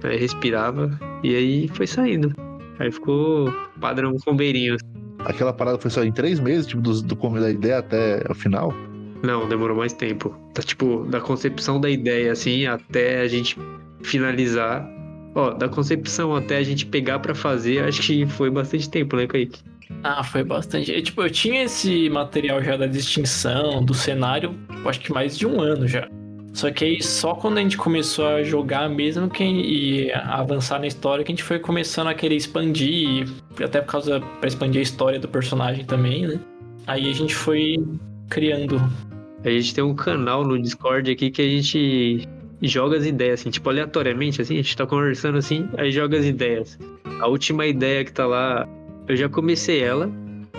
Aí respirava. E aí foi saindo. Aí ficou padrão combeirinho. Aquela parada foi só em 3 meses, tipo, do começo da ideia até o final? Não, demorou mais tempo. Tá, tipo, da concepção da ideia, assim, até a gente finalizar. Ó, da concepção até a gente pegar pra fazer, acho que foi bastante tempo, né, Kaique? Ah, foi bastante. Eu tinha esse material já da distinção, do cenário, acho que mais de 1 ano já. Só que aí só quando a gente começou a jogar mesmo e a avançar na história que a gente foi começando a querer expandir, até por causa pra expandir a história do personagem também, né? Aí a gente foi criando. A gente tem um canal no Discord aqui que a gente joga as ideias, assim, tipo, aleatoriamente, assim, a gente tá conversando assim, aí joga as ideias. A última ideia que tá lá, eu já comecei ela,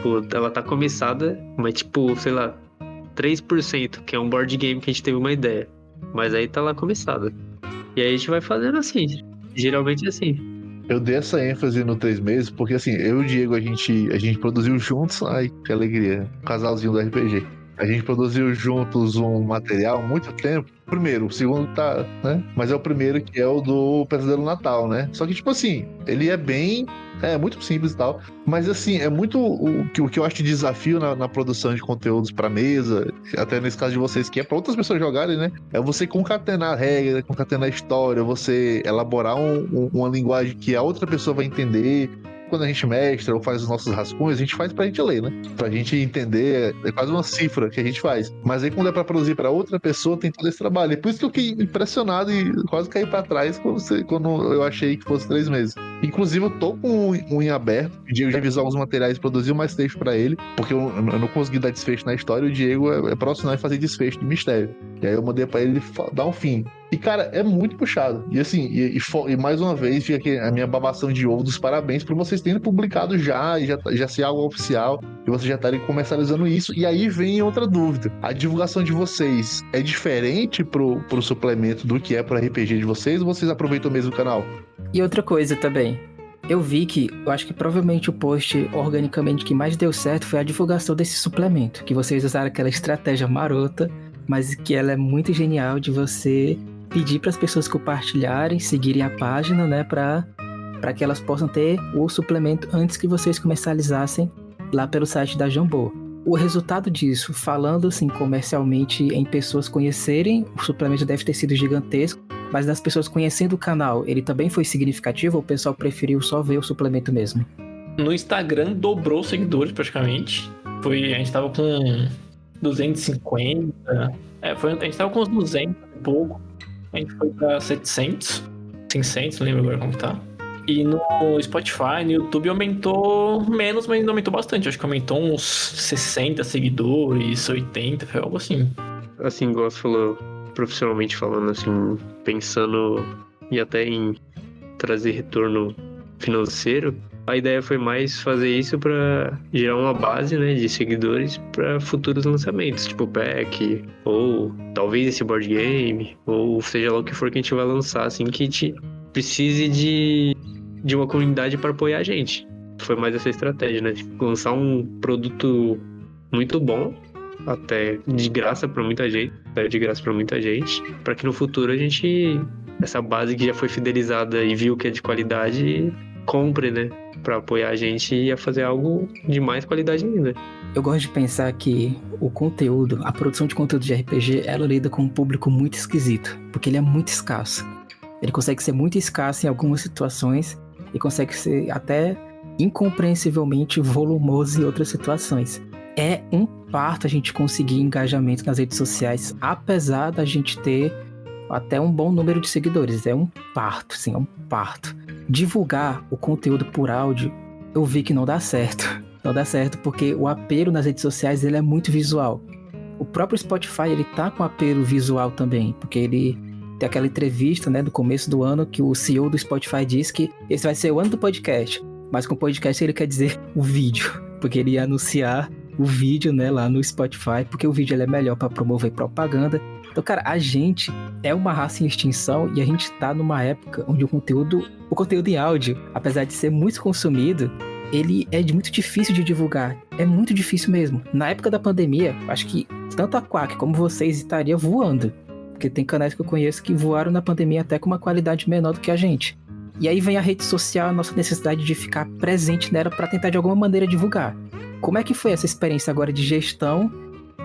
pô, ela tá começada, mas tipo, sei lá, 3%, que é um board game que a gente teve uma ideia. Mas aí tá lá começada. E aí a gente vai fazendo assim, geralmente assim. Eu dei essa ênfase no 3 meses, porque assim, eu e o Diego, a gente produziu juntos, ai, que alegria, um casalzinho do RPG. A gente produziu juntos um material há muito tempo. Primeiro, o segundo tá, né? Mas é o primeiro que é o do Pesadelo Natal, né? Só que, tipo assim, ele é bem... É muito simples e tal. Mas, assim, é muito o que eu acho de desafio na produção de conteúdos pra mesa, até nesse caso de vocês, que é pra outras pessoas jogarem, né? É você concatenar a regra, concatenar a história, você elaborar uma linguagem que a outra pessoa vai entender. Quando a gente mestra ou faz os nossos rascunhos, a gente faz pra gente ler, né? Pra gente entender, é quase uma cifra que a gente faz. Mas aí quando é pra produzir pra outra pessoa, tem todo esse trabalho. É por isso que eu fiquei impressionado e quase caí pra trás quando eu achei que fosse 3 meses. Inclusive, eu tô com um em aberto. O Diego já revisou alguns materiais, produziu mais texto pra ele, porque eu não consegui dar desfecho na história. O Diego é profissional em fazer desfecho de mistério. E aí eu mandei pra ele dar um fim. E, cara, é muito puxado. E assim, e mais uma vez, fica aqui a minha babação de ovo dos parabéns por vocês terem publicado já, e já ser algo oficial, e vocês já estarem comercializando isso. E aí vem outra dúvida. A divulgação de vocês é diferente pro suplemento do que é pro RPG de vocês, ou vocês aproveitam o mesmo canal? E outra coisa também. Eu vi que, eu acho que provavelmente o post organicamente que mais deu certo foi a divulgação desse suplemento. Que vocês usaram aquela estratégia marota, mas que ela é muito genial de você pedir para as pessoas compartilharem, seguirem a página, né, para que elas possam ter o suplemento antes que vocês comercializassem lá pelo site da Jambô. O resultado disso, falando assim comercialmente em pessoas conhecerem, o suplemento deve ter sido gigantesco, mas das pessoas conhecendo o canal, ele também foi significativo ou o pessoal preferiu só ver o suplemento mesmo? No Instagram dobrou os seguidores praticamente. A gente tava com 250. A gente tava com uns 200 e pouco. A gente foi pra 700, 500, não lembro agora como tá. E no Spotify, no YouTube aumentou menos, mas ainda aumentou bastante. Acho que aumentou uns 60 seguidores, 80, foi algo assim. Assim, igual você falou, profissionalmente falando, assim, pensando e até em trazer retorno financeiro, a ideia foi mais fazer isso para gerar uma base, né, de seguidores para futuros lançamentos, tipo pack, ou talvez esse board game, ou seja lá o que for que a gente vai lançar, assim, que a gente precise de uma comunidade para apoiar a gente. Foi mais essa estratégia, né, tipo, lançar um produto muito bom, até de graça para muita gente, para que no futuro a gente, essa base que já foi fidelizada e viu que é de qualidade, compre, né, para apoiar a gente e a fazer algo de mais qualidade ainda. Eu gosto de pensar que o conteúdo, a produção de conteúdo de RPG, ela lida com um público muito esquisito, porque ele é muito escasso. Ele consegue ser muito escasso em algumas situações e consegue ser até incompreensivelmente volumoso em outras situações. É um parto a gente conseguir engajamento nas redes sociais, apesar da gente ter até um bom número de seguidores. É um parto, sim, é um parto. Divulgar o conteúdo por áudio, eu vi que não dá certo. Não dá certo porque o apelo nas redes sociais ele é muito visual. O próprio Spotify ele tá com apelo visual também, porque ele tem aquela entrevista, né, do começo do ano que o CEO do Spotify diz que esse vai ser o ano do podcast, mas com podcast ele quer dizer o vídeo, porque ele ia anunciar o vídeo, né, lá no Spotify, porque o vídeo ele é melhor para promover propaganda. Então, cara, a gente é uma raça em extinção e a gente tá numa época onde o conteúdo em áudio, apesar de ser muito consumido, ele é muito difícil de divulgar. É muito difícil mesmo. Na época da pandemia, acho que tanto a Quack como vocês estaria voando. Porque tem canais que eu conheço que voaram na pandemia até com uma qualidade menor do que a gente. E aí vem a rede social, a nossa necessidade de ficar presente nela para tentar de alguma maneira divulgar. Como é que foi essa experiência agora de gestão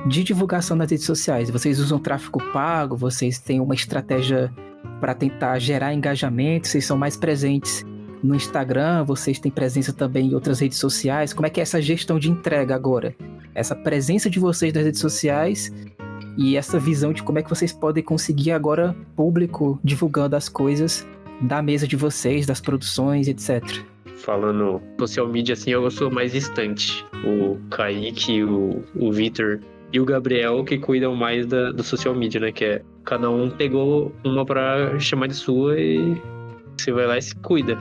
de divulgação nas redes sociais? Vocês usam tráfego pago? Vocês têm uma estratégia para tentar gerar engajamento? Vocês são mais presentes no Instagram? Vocês têm presença também em outras redes sociais? Como é que é essa gestão de entrega agora? Essa presença de vocês nas redes sociais e essa visão de como é que vocês podem conseguir agora público divulgando as coisas da mesa de vocês, das produções, etc. Falando social media, assim, eu sou mais distante. O Kaique, o Vitor e o Gabriel que cuidam mais do social media, né? Que é cada um pegou uma pra chamar de sua e você vai lá e se cuida.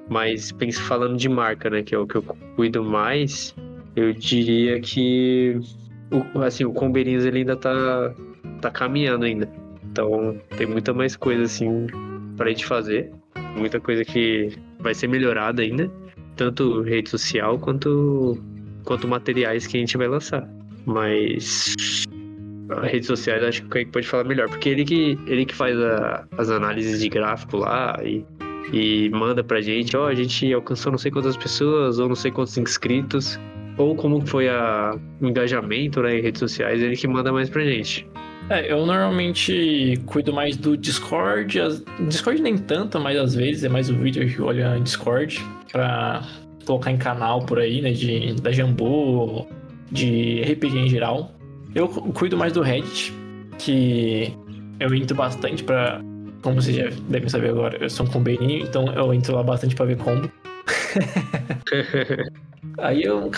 Mas penso falando de marca, né? Que é o que eu cuido mais, eu diria que o Combeirinhos ele ainda tá caminhando ainda. Então tem muita mais coisa assim pra gente fazer. Muita coisa que vai ser melhorada ainda. Tanto rede social quanto materiais que a gente vai lançar. Mas as redes sociais acho que o Kaique pode falar melhor. Porque ele que faz as análises de gráfico lá e manda pra gente, a gente alcançou não sei quantas pessoas, ou não sei quantos inscritos, ou como foi o engajamento, né, em redes sociais, ele que manda mais pra gente. Eu normalmente cuido mais do Discord. Discord nem tanto, mas às vezes é mais o Vitor que olha Discord pra colocar em canal por aí, né, da Jambu, de RPG em geral. Eu cuido mais do Reddit, que eu entro bastante pra... Como vocês já devem saber agora, eu sou um combeirinho, então eu entro lá bastante pra ver combo. Aí eu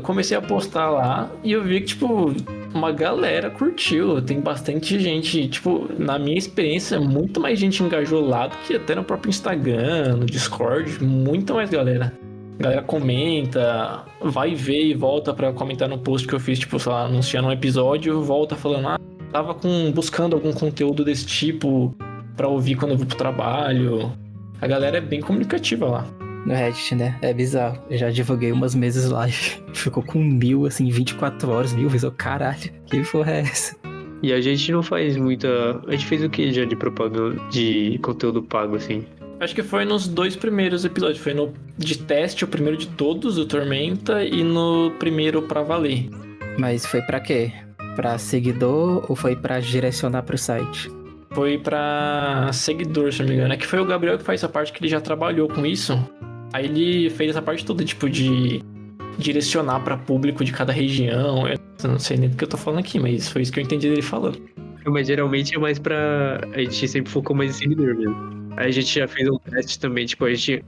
comecei a postar lá e eu vi que, tipo, uma galera curtiu. Tem bastante gente, tipo, na minha experiência, muito mais gente engajou lá do que até no próprio Instagram, no Discord, muita mais galera. A galera comenta, vai ver e volta pra comentar no post que eu fiz, tipo, sei lá, anunciando um episódio, volta falando, tava buscando algum conteúdo desse tipo pra ouvir quando eu vou pro trabalho. A galera é bem comunicativa lá. No Reddit, né? É bizarro. Eu já divulguei umas mesas lá e ficou com 1000, assim, 24 horas, 1000 vezes. Que porra é essa? E a gente não faz muita... A gente fez o que já de propaganda, de conteúdo pago, assim? Acho que foi nos 2 primeiros episódios. Foi no de teste, o primeiro de todos, o Tormenta, e no primeiro pra valer. Mas foi pra quê? Pra seguidor ou foi pra direcionar pro site? Foi pra seguidor, se não me engano. É que foi o Gabriel que faz essa parte, que ele já trabalhou com isso. Aí ele fez essa parte toda, tipo, de direcionar pra público de cada região. Eu não sei nem do que eu tô falando aqui, mas foi isso que eu entendi dele falando. Mas geralmente é mais pra... A gente sempre focou mais em seguidor mesmo. Aí a gente já fez um teste também, tipo, a gente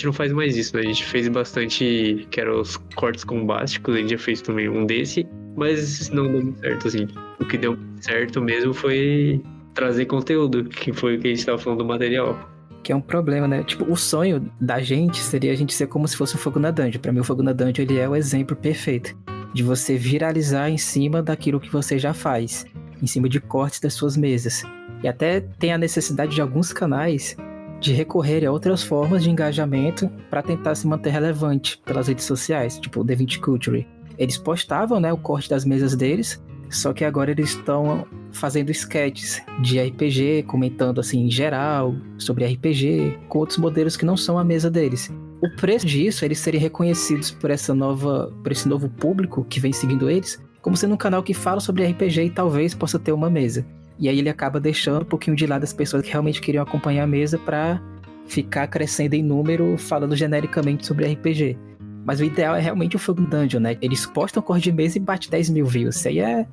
não faz mais isso, né? A gente fez bastante, que eram os cortes bombásticos, a gente já fez também um desse, mas não deu muito certo, assim. O que deu certo mesmo foi trazer conteúdo, que foi o que a gente tava falando do material. Que é um problema, né? Tipo, o sonho da gente seria a gente ser como se fosse o Fogo na Dungeon. Pra mim, o Fogo na Dungeon, ele é o exemplo perfeito de você viralizar em cima daquilo que você já faz, em cima de cortes das suas mesas. E até tem a necessidade de alguns canais de recorrer a outras formas de engajamento para tentar se manter relevante pelas redes sociais, tipo o The Vinci Culture. Eles postavam, né, o corte das mesas deles, só que agora eles estão fazendo sketches de RPG, comentando assim em geral sobre RPG, com outros modelos que não são a mesa deles. O preço disso é eles serem reconhecidos por esse novo público que vem seguindo eles, como sendo um canal que fala sobre RPG e talvez possa ter uma mesa. E aí ele acaba deixando um pouquinho de lado as pessoas que realmente queriam acompanhar a mesa para ficar crescendo em número, falando genericamente sobre RPG. Mas o ideal é realmente o Fogo Dungeon, né? Eles postam corte de mesa e bate 10 mil views. Isso aí é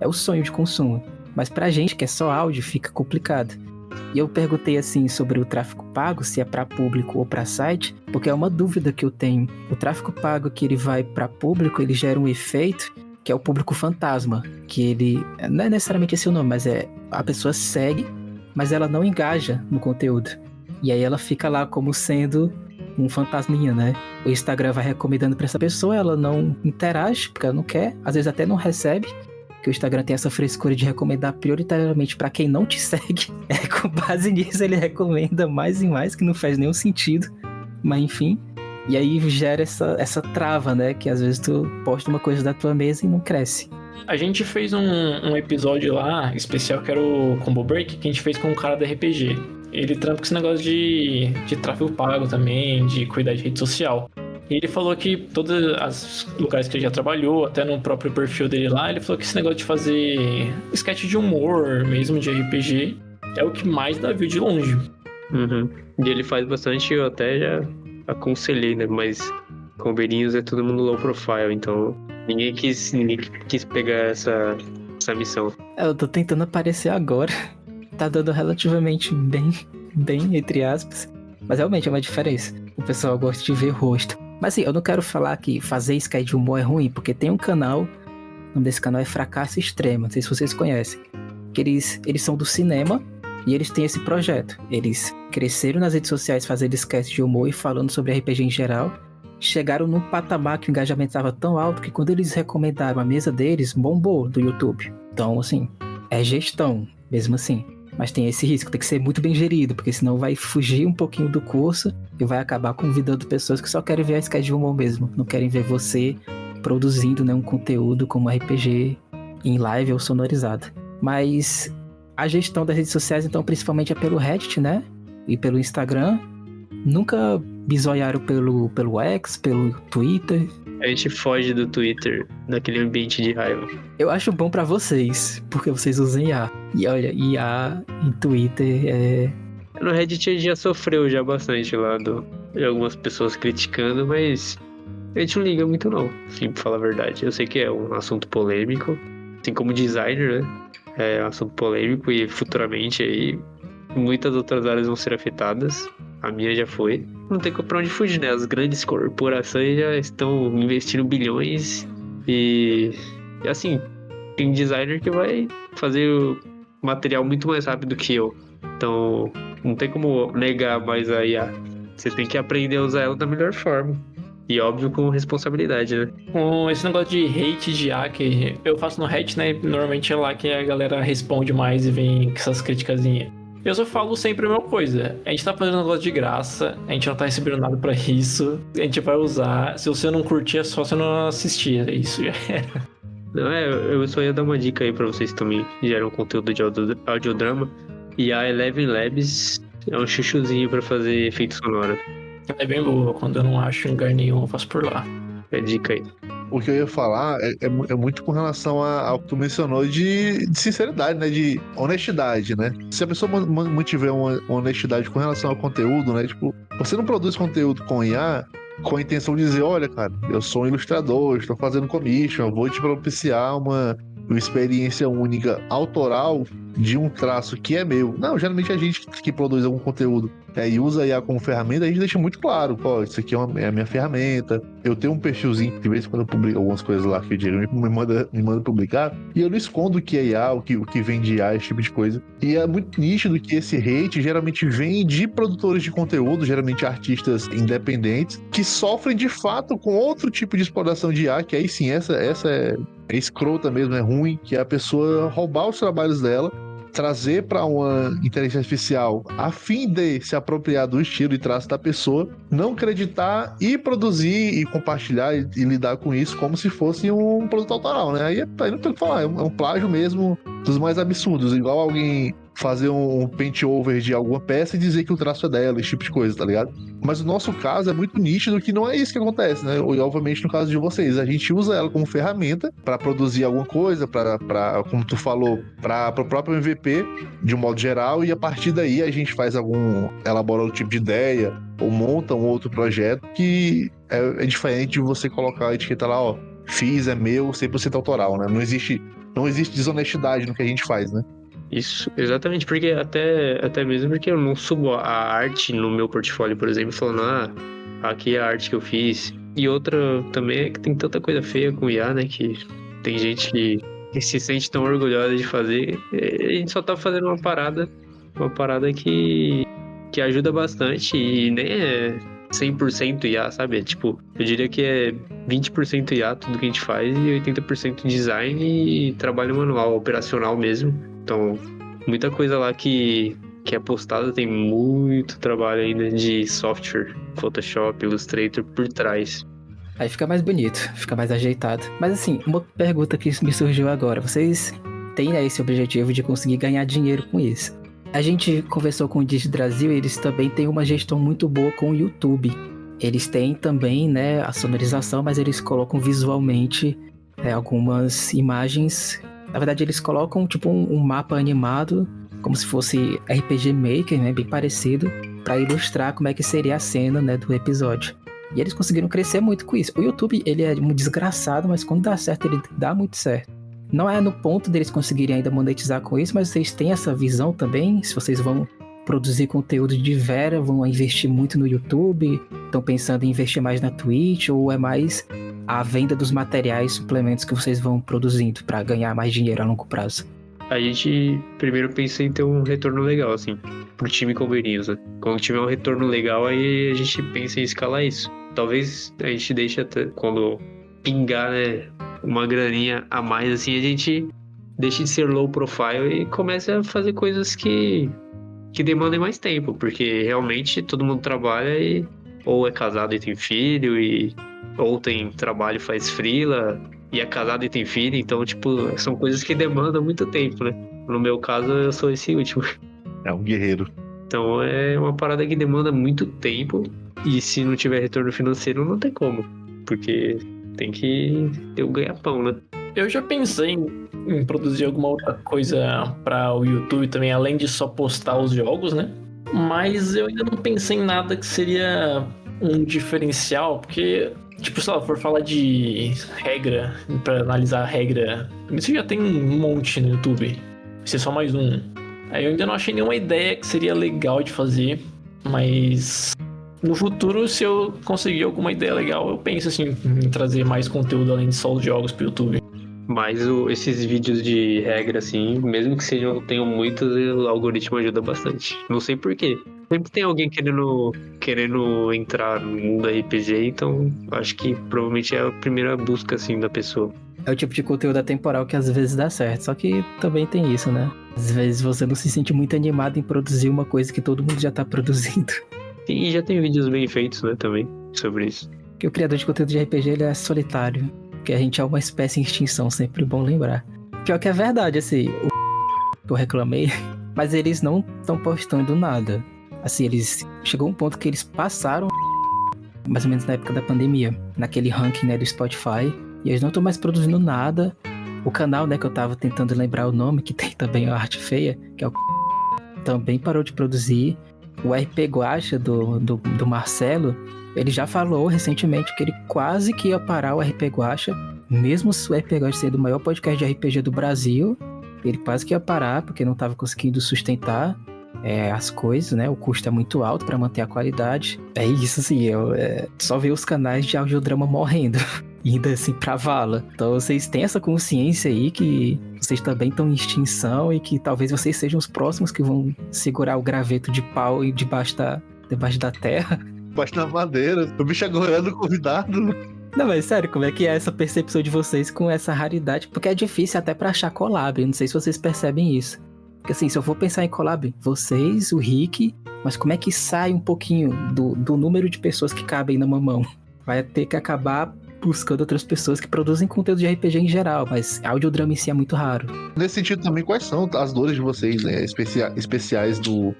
o sonho de consumo. Mas pra gente que é só áudio, fica complicado. E eu perguntei assim sobre o tráfego pago, se é pra público ou pra site, porque é uma dúvida que eu tenho. O tráfego pago que ele vai pra público, ele gera um efeito que é o público fantasma, que ele, não é necessariamente esse o nome, mas a pessoa segue, mas ela não engaja no conteúdo. E aí ela fica lá como sendo um fantasminha, né? O Instagram vai recomendando pra essa pessoa, ela não interage, porque ela não quer, às vezes até não recebe, que o Instagram tem essa frescura de recomendar prioritariamente pra quem não te segue. Com base nisso ele recomenda mais e mais, que não faz nenhum sentido. Mas enfim, E aí gera essa trava, né? Que às vezes tu posta uma coisa da tua mesa e não cresce. A gente fez um episódio lá, especial, que era o Combo Break, que a gente fez com um cara da RPG. Ele trampa com esse negócio de tráfego pago também, de cuidar de rede social. E ele falou que todos os lugares que ele já trabalhou, até no próprio perfil dele lá, ele falou que esse negócio de fazer sketch de humor, mesmo de RPG, é o que mais dá view de longe. Uhum. E ele faz bastante, eu até já aconselhei, né? Mas Combeirinhos é todo mundo low profile, então ninguém quis pegar essa missão. Eu tô tentando aparecer agora. Tá dando relativamente bem, entre aspas. Mas realmente é uma diferença. O pessoal gosta de ver rosto. Mas assim, eu não quero falar que fazer sketch de humor é ruim, porque tem um canal, o nome desse canal é Fracasso Extremo, não sei se vocês conhecem. Que eles são do cinema e eles têm esse projeto. Eles cresceram nas redes sociais fazendo sketch de humor e falando sobre RPG em geral. Chegaram num patamar que o engajamento estava tão alto que quando eles recomendaram a mesa deles, bombou do YouTube. Então, assim, é gestão, mesmo assim. Mas tem esse risco, tem que ser muito bem gerido, porque senão vai fugir um pouquinho do curso e vai acabar convidando pessoas que só querem ver a sketch de humor mesmo. Não querem ver você produzindo, né, um conteúdo como RPG em live ou sonorizado. Mas a gestão das redes sociais, então, principalmente é pelo Reddit, né? E pelo Instagram. Nunca bisoiaram pelo X, pelo Twitter. A gente foge do Twitter, daquele ambiente de raiva. Eu acho bom pra vocês, porque vocês usam IA. E olha, IA em Twitter é... No Reddit a gente já sofreu já bastante lá de algumas pessoas criticando, mas a gente não liga muito não, assim, pra falar a verdade. Eu sei que é um assunto polêmico, assim como designer, né? É um assunto polêmico e futuramente aí muitas outras áreas vão ser afetadas. A minha já foi. Não tem pra onde fugir, né? As grandes corporações já estão investindo bilhões e assim, tem designer que vai fazer o material muito mais rápido que eu. Então, não tem como negar mais a IA. Você tem que aprender a usar ela da melhor forma. E óbvio, com responsabilidade, né? Com esse negócio de hate de IA que eu faço no Reddit, né? Normalmente é lá que a galera responde mais e vem com essas criticazinhas. Eu só falo sempre a mesma coisa. A gente tá fazendo um negócio de graça, a gente não tá recebendo nada pra isso, a gente vai usar. Se você não curtir, é só você não assistir. Isso já era. Não, eu só ia dar uma dica aí pra vocês que também geram conteúdo de audiodrama. E a Eleven Labs é um chuchuzinho pra fazer efeito sonoro. É bem boa, quando eu não acho em lugar nenhum, eu faço por lá. É dica aí. O que eu ia falar é muito com relação ao que tu mencionou de sinceridade, né? De honestidade, né? Se a pessoa mantiver uma honestidade com relação ao conteúdo, né? Tipo, você não produz conteúdo com IA com a intenção de dizer, olha, cara, eu sou um ilustrador, estou fazendo commission, eu vou te propiciar uma experiência única, autoral, de um traço que é meu. Não, geralmente a gente que produz algum conteúdo e usa a IA como ferramenta, a gente deixa muito claro, pô, isso aqui é a minha ferramenta. Eu tenho um perfilzinho, de vez em quando eu publico algumas coisas lá que o Diego me manda publicar, e eu não escondo o que é IA, o que vem de IA, esse tipo de coisa. E é muito nítido que esse hate geralmente vem de produtores de conteúdo, geralmente artistas independentes, que sofrem de fato com outro tipo de exploração de IA, que aí sim, essa é escrota mesmo, é ruim, que é a pessoa roubar os trabalhos dela, trazer para uma inteligência artificial a fim de se apropriar do estilo e traço da pessoa, não acreditar e produzir e compartilhar e lidar com isso como se fosse um produto autoral, né? Aí não tem o que falar, é um plágio mesmo dos mais absurdos, igual alguém fazer um paint over de alguma peça e dizer que o traço é dela, esse tipo de coisa, tá ligado? Mas no nosso caso é muito nítido que não é isso que acontece, né? E obviamente no caso de vocês, a gente usa ela como ferramenta para produzir alguma coisa, para como tu falou, para o próprio MVP de um modo geral, e a partir daí a gente elabora um tipo de ideia ou monta um outro projeto que é diferente de você colocar a etiqueta lá, ó, fiz, é meu, 100% autoral, né? Não existe desonestidade no que a gente faz, né? Isso, exatamente, porque até mesmo porque eu não subo a arte no meu portfólio, por exemplo, falando, aqui é a arte que eu fiz. E outra também é que tem tanta coisa feia com IA, né, que tem gente que se sente tão orgulhosa de fazer. A gente só tá fazendo uma parada que ajuda bastante e nem é 100% IA, sabe? É tipo, eu diria que é 20% IA tudo que a gente faz e 80% design e trabalho manual, operacional mesmo. Então, muita coisa lá que que é postado tem muito trabalho ainda de software, Photoshop, Illustrator por trás. Aí fica mais bonito, fica mais ajeitado. Mas assim, uma pergunta que me surgiu agora. Vocês têm, né, esse objetivo de conseguir ganhar dinheiro com isso. A gente conversou com o Digi Brasil e eles também têm uma gestão muito boa com o YouTube. Eles têm também, né, a sonorização, mas eles colocam visualmente algumas imagens. Na verdade, eles colocam tipo um mapa animado, como se fosse RPG Maker, né, bem parecido, para ilustrar como é que seria a cena, né, do episódio. E eles conseguiram crescer muito com isso. O YouTube, ele é um desgraçado, mas quando dá certo, ele dá muito certo. Não é no ponto deles conseguirem ainda monetizar com isso, mas vocês têm essa visão também? Se vocês vão produzir conteúdo de vera, vão investir muito no YouTube, estão pensando em investir mais na Twitch, ou é mais a venda dos materiais, suplementos que vocês vão produzindo para ganhar mais dinheiro a longo prazo? A gente primeiro pensa em ter um retorno legal, assim, pro time Combeirinhos, né? Quando tiver um retorno legal, aí a gente pensa em escalar isso. Talvez a gente deixe até quando pingar, né, uma graninha a mais, assim, a gente deixe de ser low profile e comece a fazer coisas que demandem mais tempo, porque realmente todo mundo trabalha e ou é casado e tem filho, ou tem trabalho e faz freela, e é casado e tem filho, então, tipo, são coisas que demandam muito tempo, né? No meu caso, eu sou esse último. É um guerreiro. Então, é uma parada que demanda muito tempo, e se não tiver retorno financeiro, não tem como, porque tem que ter o ganha-pão, né? Eu já pensei em produzir alguma outra coisa para o YouTube também, além de só postar os jogos, né? Mas eu ainda não pensei em nada que seria um diferencial, porque, tipo, se ela for falar de regra, pra analisar a regra, isso já tem um monte no YouTube. Vai ser só mais um. Aí eu ainda não achei nenhuma ideia que seria legal de fazer, mas no futuro, se eu conseguir alguma ideia legal, eu penso assim em trazer mais conteúdo além de só os jogos pro YouTube. Mas esses vídeos de regra, assim, mesmo que tenham muitos, o algoritmo ajuda bastante. Não sei porquê. Sempre tem alguém querendo entrar no mundo RPG, então acho que provavelmente é a primeira busca, assim, da pessoa. É o tipo de conteúdo atemporal que às vezes dá certo, só que também tem isso, né? Às vezes você não se sente muito animado em produzir uma coisa que todo mundo já tá produzindo. E já tem vídeos bem feitos, né, também, sobre isso. Porque o criador de conteúdo de RPG, ele é solitário. Porque a gente é uma espécie em extinção, sempre bom lembrar. Pior que é verdade, assim, que eu reclamei, mas eles não estão postando nada. Assim, chegou um ponto que eles passaram, mais ou menos na época da pandemia, naquele ranking, né, do Spotify, e eles não estão mais produzindo nada. O canal, né, que eu tava tentando lembrar o nome, que tem também a arte feia, que é o também parou de produzir. O RP Guacha do Marcelo, ele já falou recentemente que ele quase que ia parar o RP Guacha, mesmo se o RP Guacha sendo o maior podcast de RPG do Brasil, ele quase que ia parar, porque não estava conseguindo sustentar as coisas, né? O custo é muito alto para manter a qualidade. É isso, assim, só ver os canais de audiodrama morrendo, indo assim pra vala. Então vocês têm essa consciência aí que vocês também estão em extinção e que talvez vocês sejam os próximos que vão segurar o graveto de pau debaixo da terra. Baixo na madeira, o bicho agorando o convidado. Não, mas sério, como é que é essa percepção de vocês com essa raridade? Porque é difícil até pra achar collab, não sei se vocês percebem isso. Porque assim, se eu for pensar em collab, vocês, o Rick, mas como é que sai um pouquinho do número de pessoas que cabem numa mão? Vai ter que acabar buscando outras pessoas que produzem conteúdo de RPG em geral, mas audiodrama em si é muito raro. Nesse sentido também, quais são as dores de vocês, né, especiais do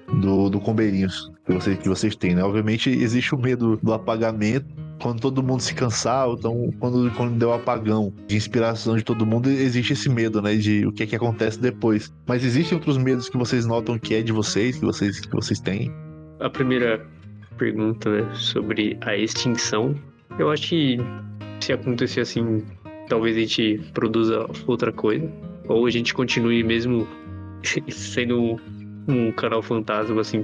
Combeirinhos que vocês têm, né? Obviamente existe o medo do apagamento, quando todo mundo se cansar, então quando deu o apagão de inspiração de todo mundo, existe esse medo, né, de o que é que acontece depois. Mas existem outros medos que vocês notam que é de vocês, que vocês têm? A primeira pergunta, né, sobre a extinção, eu acho que se acontecer assim, talvez a gente produza outra coisa, ou a gente continue mesmo sendo um canal fantasma, assim,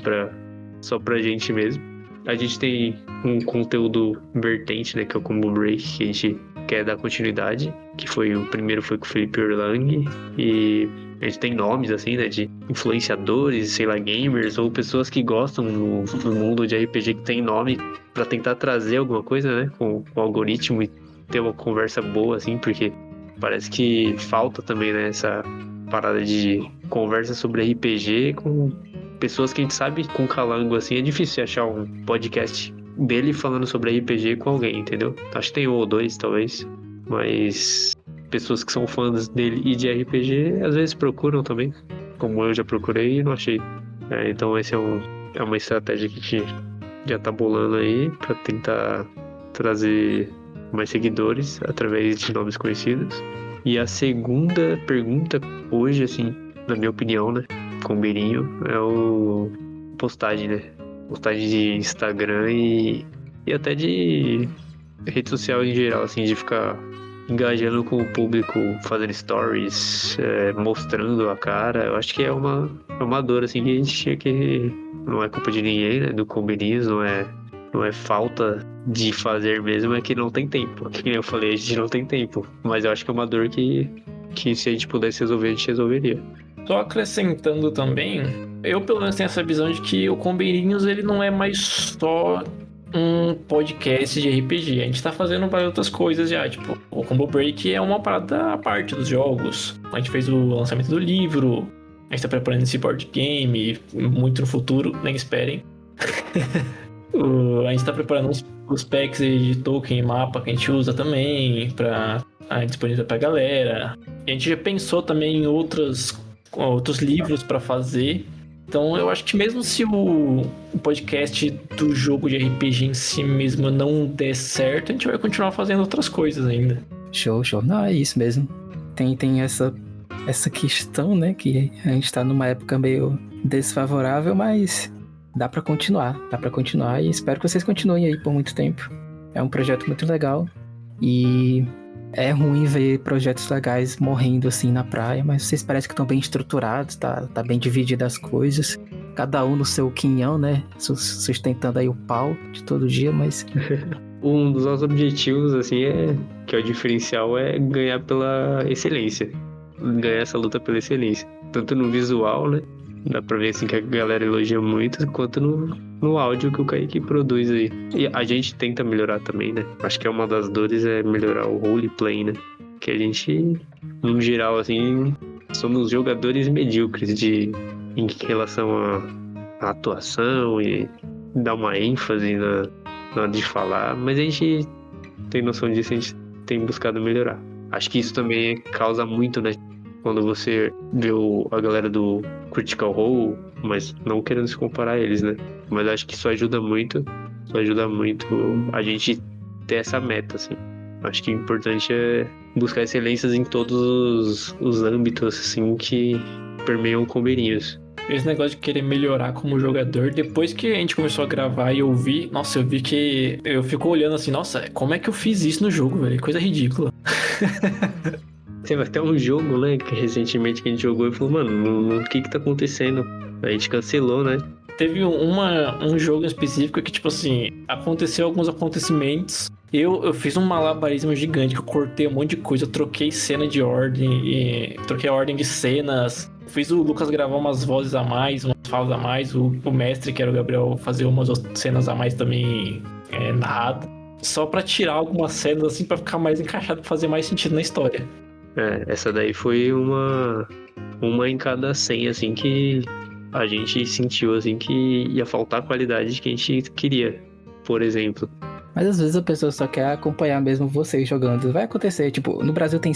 só pra gente mesmo. A gente tem um conteúdo vertente, né, que é o Combo Break, que a gente quer dar continuidade, o primeiro foi com o Felipe Erlang, e a gente tem nomes, assim, né, de influenciadores, sei lá, gamers, ou pessoas que gostam do mundo de RPG que tem nome, pra tentar trazer alguma coisa, né, com o algoritmo e ter uma conversa boa, assim, porque parece que falta também, né, essa parada de conversa sobre RPG com pessoas que a gente sabe com calango, assim, é difícil achar um podcast dele falando sobre RPG com alguém, entendeu? Acho que tem um ou dois, talvez. Mas pessoas que são fãs dele e de RPG, às vezes procuram também. Como eu já procurei e não achei. Então esse é uma estratégia que a gente já tá bolando aí pra tentar trazer mais seguidores através de nomes conhecidos. E a segunda pergunta hoje, assim, na minha opinião, né, com o Beirinho, é o postagem, né? Postagem de Instagram e até de rede social em geral, assim, de ficar engajando com o público, fazendo stories, mostrando a cara. Eu acho que é uma dor, assim, que a gente tinha que... Não é culpa de ninguém, né, do Combinins, não é falta de fazer mesmo, é que não tem tempo. Que nem eu falei, a gente não tem tempo. Mas eu acho que é uma dor que se a gente pudesse resolver, a gente resolveria. Só acrescentando também, eu pelo menos tenho essa visão de que o Combeirinhos, ele não é mais só um podcast de RPG. A gente tá fazendo para outras coisas já, tipo, o Combo Break é uma parada à parte dos jogos. A gente fez o lançamento do livro, a gente tá preparando esse board game, muito no futuro, nem esperem. A gente tá preparando os packs de token e mapa que a gente usa também pra disponível pra galera. E a gente já pensou também em outros livros pra fazer. Então eu acho que mesmo se o podcast do jogo de RPG em si mesmo não der certo, a gente vai continuar fazendo outras coisas ainda. Show. Não, é isso mesmo. Tem essa questão, né, que a gente tá numa época meio desfavorável, mas dá pra continuar e espero que vocês continuem aí por muito tempo. É um projeto muito legal e é ruim ver projetos legais morrendo assim na praia, mas vocês parecem que estão bem estruturados, tá bem divididas as coisas, cada um no seu quinhão, né, sustentando aí o pau de todo dia, mas... Um dos nossos objetivos, assim, que é o diferencial, é ganhar pela excelência. Ganhar essa luta pela excelência. Tanto no visual, né? Dá pra ver assim que a galera elogia muito, quanto no áudio que o Kaique produz aí. E a gente tenta melhorar também, né? Acho que é uma das dores é melhorar o roleplay, né? Que a gente, no geral, assim, somos jogadores medíocres em relação à atuação e dar uma ênfase na hora de falar, mas a gente tem noção disso, a gente tem buscado melhorar. Acho que isso também causa muito, né? Quando você vê a galera do Critical Role, mas não querendo se comparar a eles, né? Mas acho que isso ajuda muito a gente ter essa meta, assim. Acho que o importante é buscar excelências em todos os âmbitos, assim, que permeiam Combeirinhos. Esse negócio de querer melhorar como jogador, depois que a gente começou a gravar e ouvir, nossa, eu vi que eu fico olhando assim, nossa, como é que eu fiz isso no jogo, velho? Coisa ridícula. Teve até um jogo, né, que recentemente que a gente jogou e falou, mano, o que tá acontecendo? A gente cancelou, né? Teve um jogo específico que, tipo assim, aconteceu alguns acontecimentos. Eu fiz um malabarismo gigante, que eu cortei um monte de coisa, eu troquei cena de ordem, e troquei a ordem de cenas. Fiz o Lucas gravar umas vozes a mais, umas falas a mais, o mestre, que era o Gabriel, fazer umas cenas a mais também narrado. Só pra tirar algumas cenas, assim, pra ficar mais encaixado, pra fazer mais sentido na história. Essa daí foi uma em cada 100, assim, que a gente sentiu, assim, que ia faltar a qualidade que a gente queria, por exemplo. Mas às vezes a pessoa só quer acompanhar mesmo vocês jogando. Vai acontecer, tipo, no Brasil tem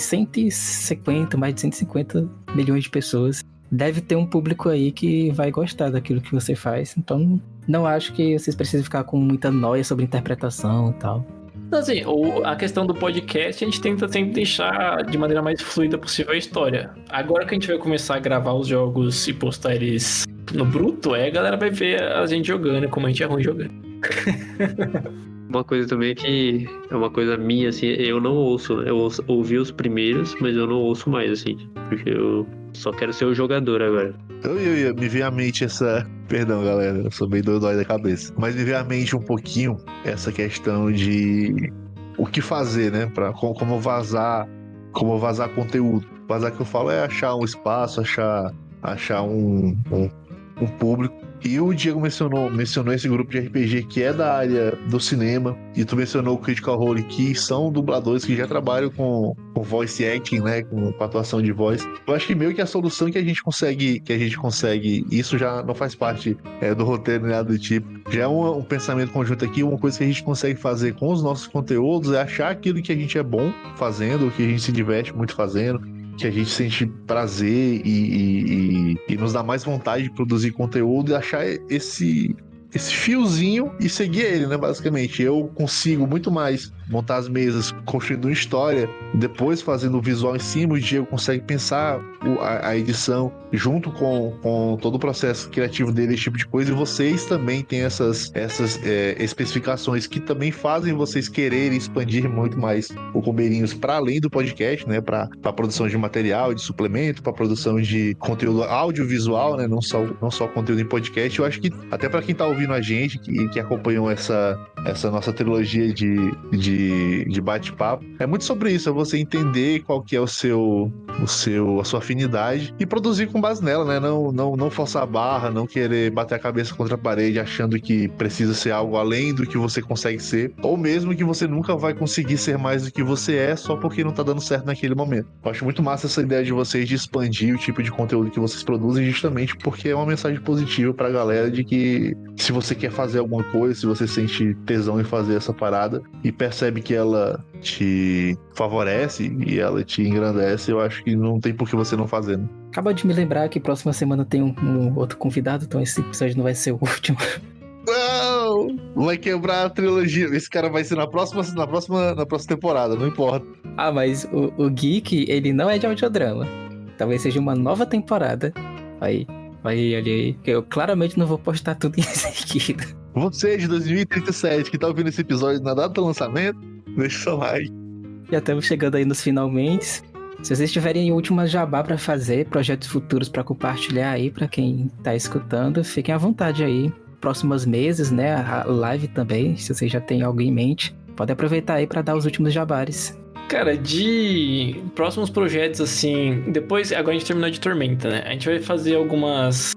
mais de 150 milhões de pessoas. Deve ter um público aí que vai gostar daquilo que você faz. Então, não acho que vocês precisem ficar com muita nóia sobre interpretação e tal. Assim, a questão do podcast, a gente tenta sempre deixar de maneira mais fluida possível a história. Agora que a gente vai começar a gravar os jogos e postar eles no bruto, a galera vai ver a gente jogando, como a gente é ruim jogando. Uma coisa também que é uma coisa minha, assim, eu não ouço, né? Eu ouvi os primeiros, mas eu não ouço mais, assim, porque eu só quero ser o jogador agora. Me veio à mente essa... Perdão, galera, eu sou meio dodói da cabeça. Mas me veio à mente um pouquinho essa questão de o que fazer, né? Como vazar conteúdo. Vazar que eu falo é achar um espaço, achar um público. E o Diego mencionou esse grupo de RPG que é da área do cinema, e tu mencionou o Critical Role, que são dubladores que já trabalham com voice acting, né, com atuação de voz. Eu acho que meio que a solução que a gente consegue, isso já não faz parte do roteiro nem nada do tipo, já é um pensamento conjunto aqui, uma coisa que a gente consegue fazer com os nossos conteúdos é achar aquilo que a gente é bom fazendo, que a gente se diverte muito fazendo, que a gente sente prazer e nos dá mais vontade de produzir conteúdo e achar esse fiozinho e seguir ele, né? Basicamente, eu consigo muito mais montar as mesas construindo uma história, depois fazendo o visual em cima, o Diego consegue pensar a edição junto com todo o processo criativo dele, esse tipo de coisa, e vocês também têm essas especificações que também fazem vocês quererem expandir muito mais o Combeirinhos para além do podcast, né? Para produção de material, de suplemento, para produção de conteúdo audiovisual, né? Não só conteúdo em podcast. Eu acho que até para quem tá ouvindo a gente, que acompanhou essa nossa trilogia de bate-papo, é muito sobre isso, é você entender qual que é a sua afinidade e produzir com base nela, né? Não forçar a barra, não querer bater a cabeça contra a parede achando que precisa ser algo além do que você consegue ser, ou mesmo que você nunca vai conseguir ser mais do que você é só porque não tá dando certo naquele momento. Eu acho muito massa essa ideia de vocês de expandir o tipo de conteúdo que vocês produzem, justamente porque é uma mensagem positiva pra galera de que se você quer fazer alguma coisa, se você sente tesão em fazer essa parada e percebe que ela te favorece e ela te engrandece, eu acho que não tem por que você não fazer, né? Acaba de me lembrar que próxima semana tem um outro convidado, então esse episódio não vai ser o último. Não! Vai quebrar a trilogia. Esse cara vai ser na próxima temporada, não importa. Ah, mas o Geek, ele não é de audiodrama. Talvez seja uma nova temporada. Aí, olha aí. Que eu claramente não vou postar tudo em seguida. Você de 2037 que tá ouvindo esse episódio na data do lançamento, deixa seu like. Já estamos chegando aí nos finalmente. Se vocês tiverem última jabá pra fazer, projetos futuros pra compartilhar aí pra quem tá escutando, fiquem à vontade aí. Próximos meses, né? A live também, se vocês já têm algo em mente, pode aproveitar aí pra dar os últimos jabares. Cara, de próximos projetos, assim, depois, agora a gente terminou de Tormenta, né? A gente vai fazer algumas...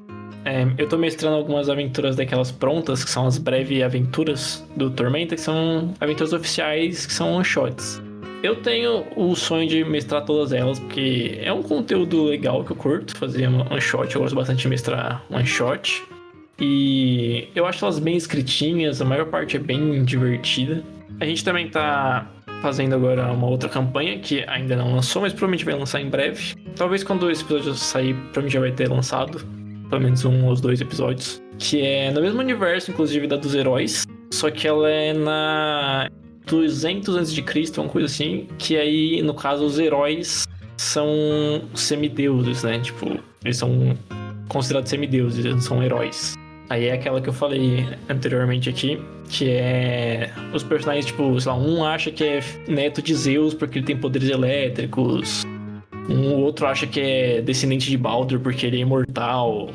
eu tô mestrando algumas aventuras daquelas prontas, que são as breves aventuras do Tormenta, que são aventuras oficiais, que são one-shots. Eu tenho o sonho de mestrar todas elas, porque é um conteúdo legal que eu curto, fazer one-shot, eu gosto bastante de mestrar one-shot. E eu acho elas bem escritinhas, a maior parte é bem divertida. A gente também tá fazendo agora uma outra campanha que ainda não lançou, mas provavelmente vai lançar em breve. Talvez quando esse episódio sair, provavelmente já vai ter lançado pelo menos um ou dois episódios. Que é no mesmo universo, inclusive, da dos heróis, só que ela é na 200 a.C., uma coisa assim, que aí, no caso, os heróis são semideuses, né? Tipo, eles são considerados semideuses, eles não são heróis. Aí é aquela que eu falei anteriormente aqui, que é os personagens, tipo, sei lá, um acha que é neto de Zeus porque ele tem poderes elétricos, um outro acha que é descendente de Baldur porque ele é imortal.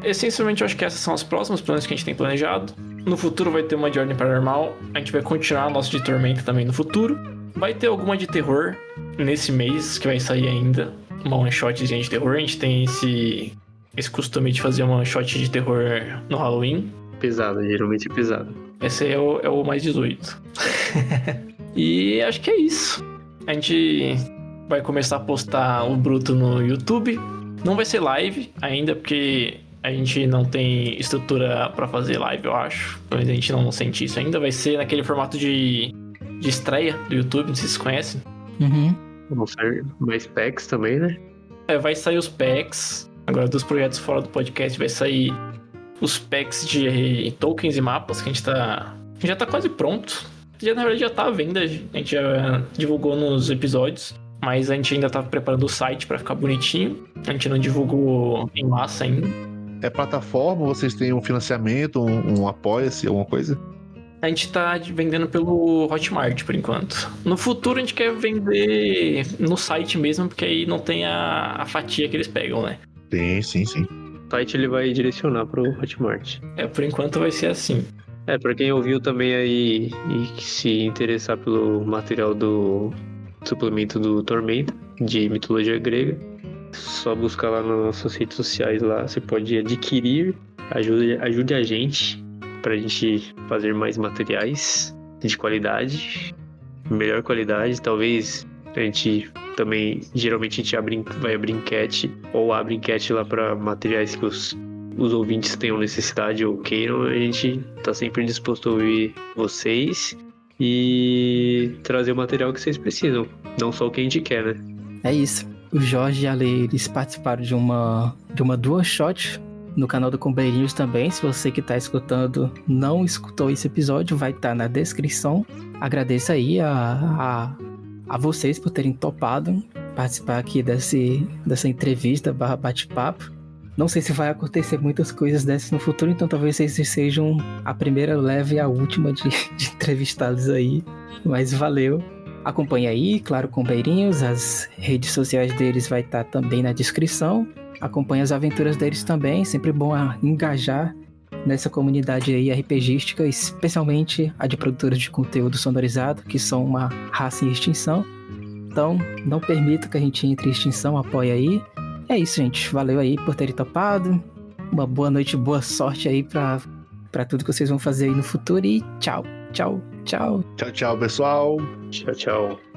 Essencialmente, eu acho que essas são as próximas planos que a gente tem planejado. No futuro vai ter uma de Ordem Paranormal, a gente vai continuar nosso de Tormenta também no futuro. Vai ter alguma de terror nesse mês, que vai sair ainda, uma one-shotzinha de terror. A gente tem esse costume de fazer uma one-shot de terror no Halloween. Pesado, geralmente é pesado. Esse é o mais 18. E acho que é isso. A gente vai começar a postar o Bruto no YouTube. Não vai ser live ainda, porque a gente não tem estrutura pra fazer live, eu acho. Mas a gente não sente isso ainda. Vai ser naquele formato de estreia do YouTube, não sei se vocês conhecem. Uhum. Vão sair mais packs também, né? Vai sair os packs. Agora, dos projetos fora do podcast, vai sair os packs de tokens e mapas, que a gente já tá quase pronto. Na verdade, já tá à venda. A gente já divulgou nos episódios. Mas a gente ainda tá preparando o site pra ficar bonitinho. A gente não divulgou em massa ainda. É plataforma? Vocês têm um financiamento, um apoia-se, alguma coisa? A gente tá vendendo pelo Hotmart, por enquanto. No futuro, a gente quer vender no site mesmo, porque aí não tem a fatia que eles pegam, né? Sim. O site ele vai direcionar pro Hotmart. Por enquanto vai ser assim. Pra quem ouviu também aí e se interessar pelo material do suplemento do Tormenta, de mitologia grega, só buscar lá nas nossas redes sociais lá, você pode adquirir. ajude a gente pra gente fazer mais materiais de qualidade, melhor qualidade. Talvez a gente também, geralmente a gente vai abrir enquete ou abre enquete lá pra materiais que os ouvintes tenham necessidade ou queiram. A gente tá sempre disposto a ouvir vocês e trazer o material que vocês precisam, não só o que a gente quer, né? É isso. O Jorge e a Lê, eles participaram de uma dual shot no canal do Combeirinhos também. Se você que tá escutando não escutou esse episódio, vai estar na descrição. Agradeço aí a vocês por terem topado participar aqui dessa entrevista / bate-papo. Não sei se vai acontecer muitas coisas dessas no futuro, então talvez vocês sejam a primeira leve e a última de entrevistá-los aí. Mas valeu. Acompanhe aí, claro, Combeirinhos. As redes sociais deles vai estar também na descrição. Acompanhe as aventuras deles também. Sempre bom engajar nessa comunidade aí RPGística, especialmente a de produtores de conteúdo sonorizado, que são uma raça em extinção. Então, não permita que a gente entre em extinção, apoie aí. É isso, gente. Valeu aí por terem topado. Uma boa noite, boa sorte aí pra tudo que vocês vão fazer aí no futuro. E tchau, tchau, tchau. Tchau, tchau, pessoal. Tchau, tchau.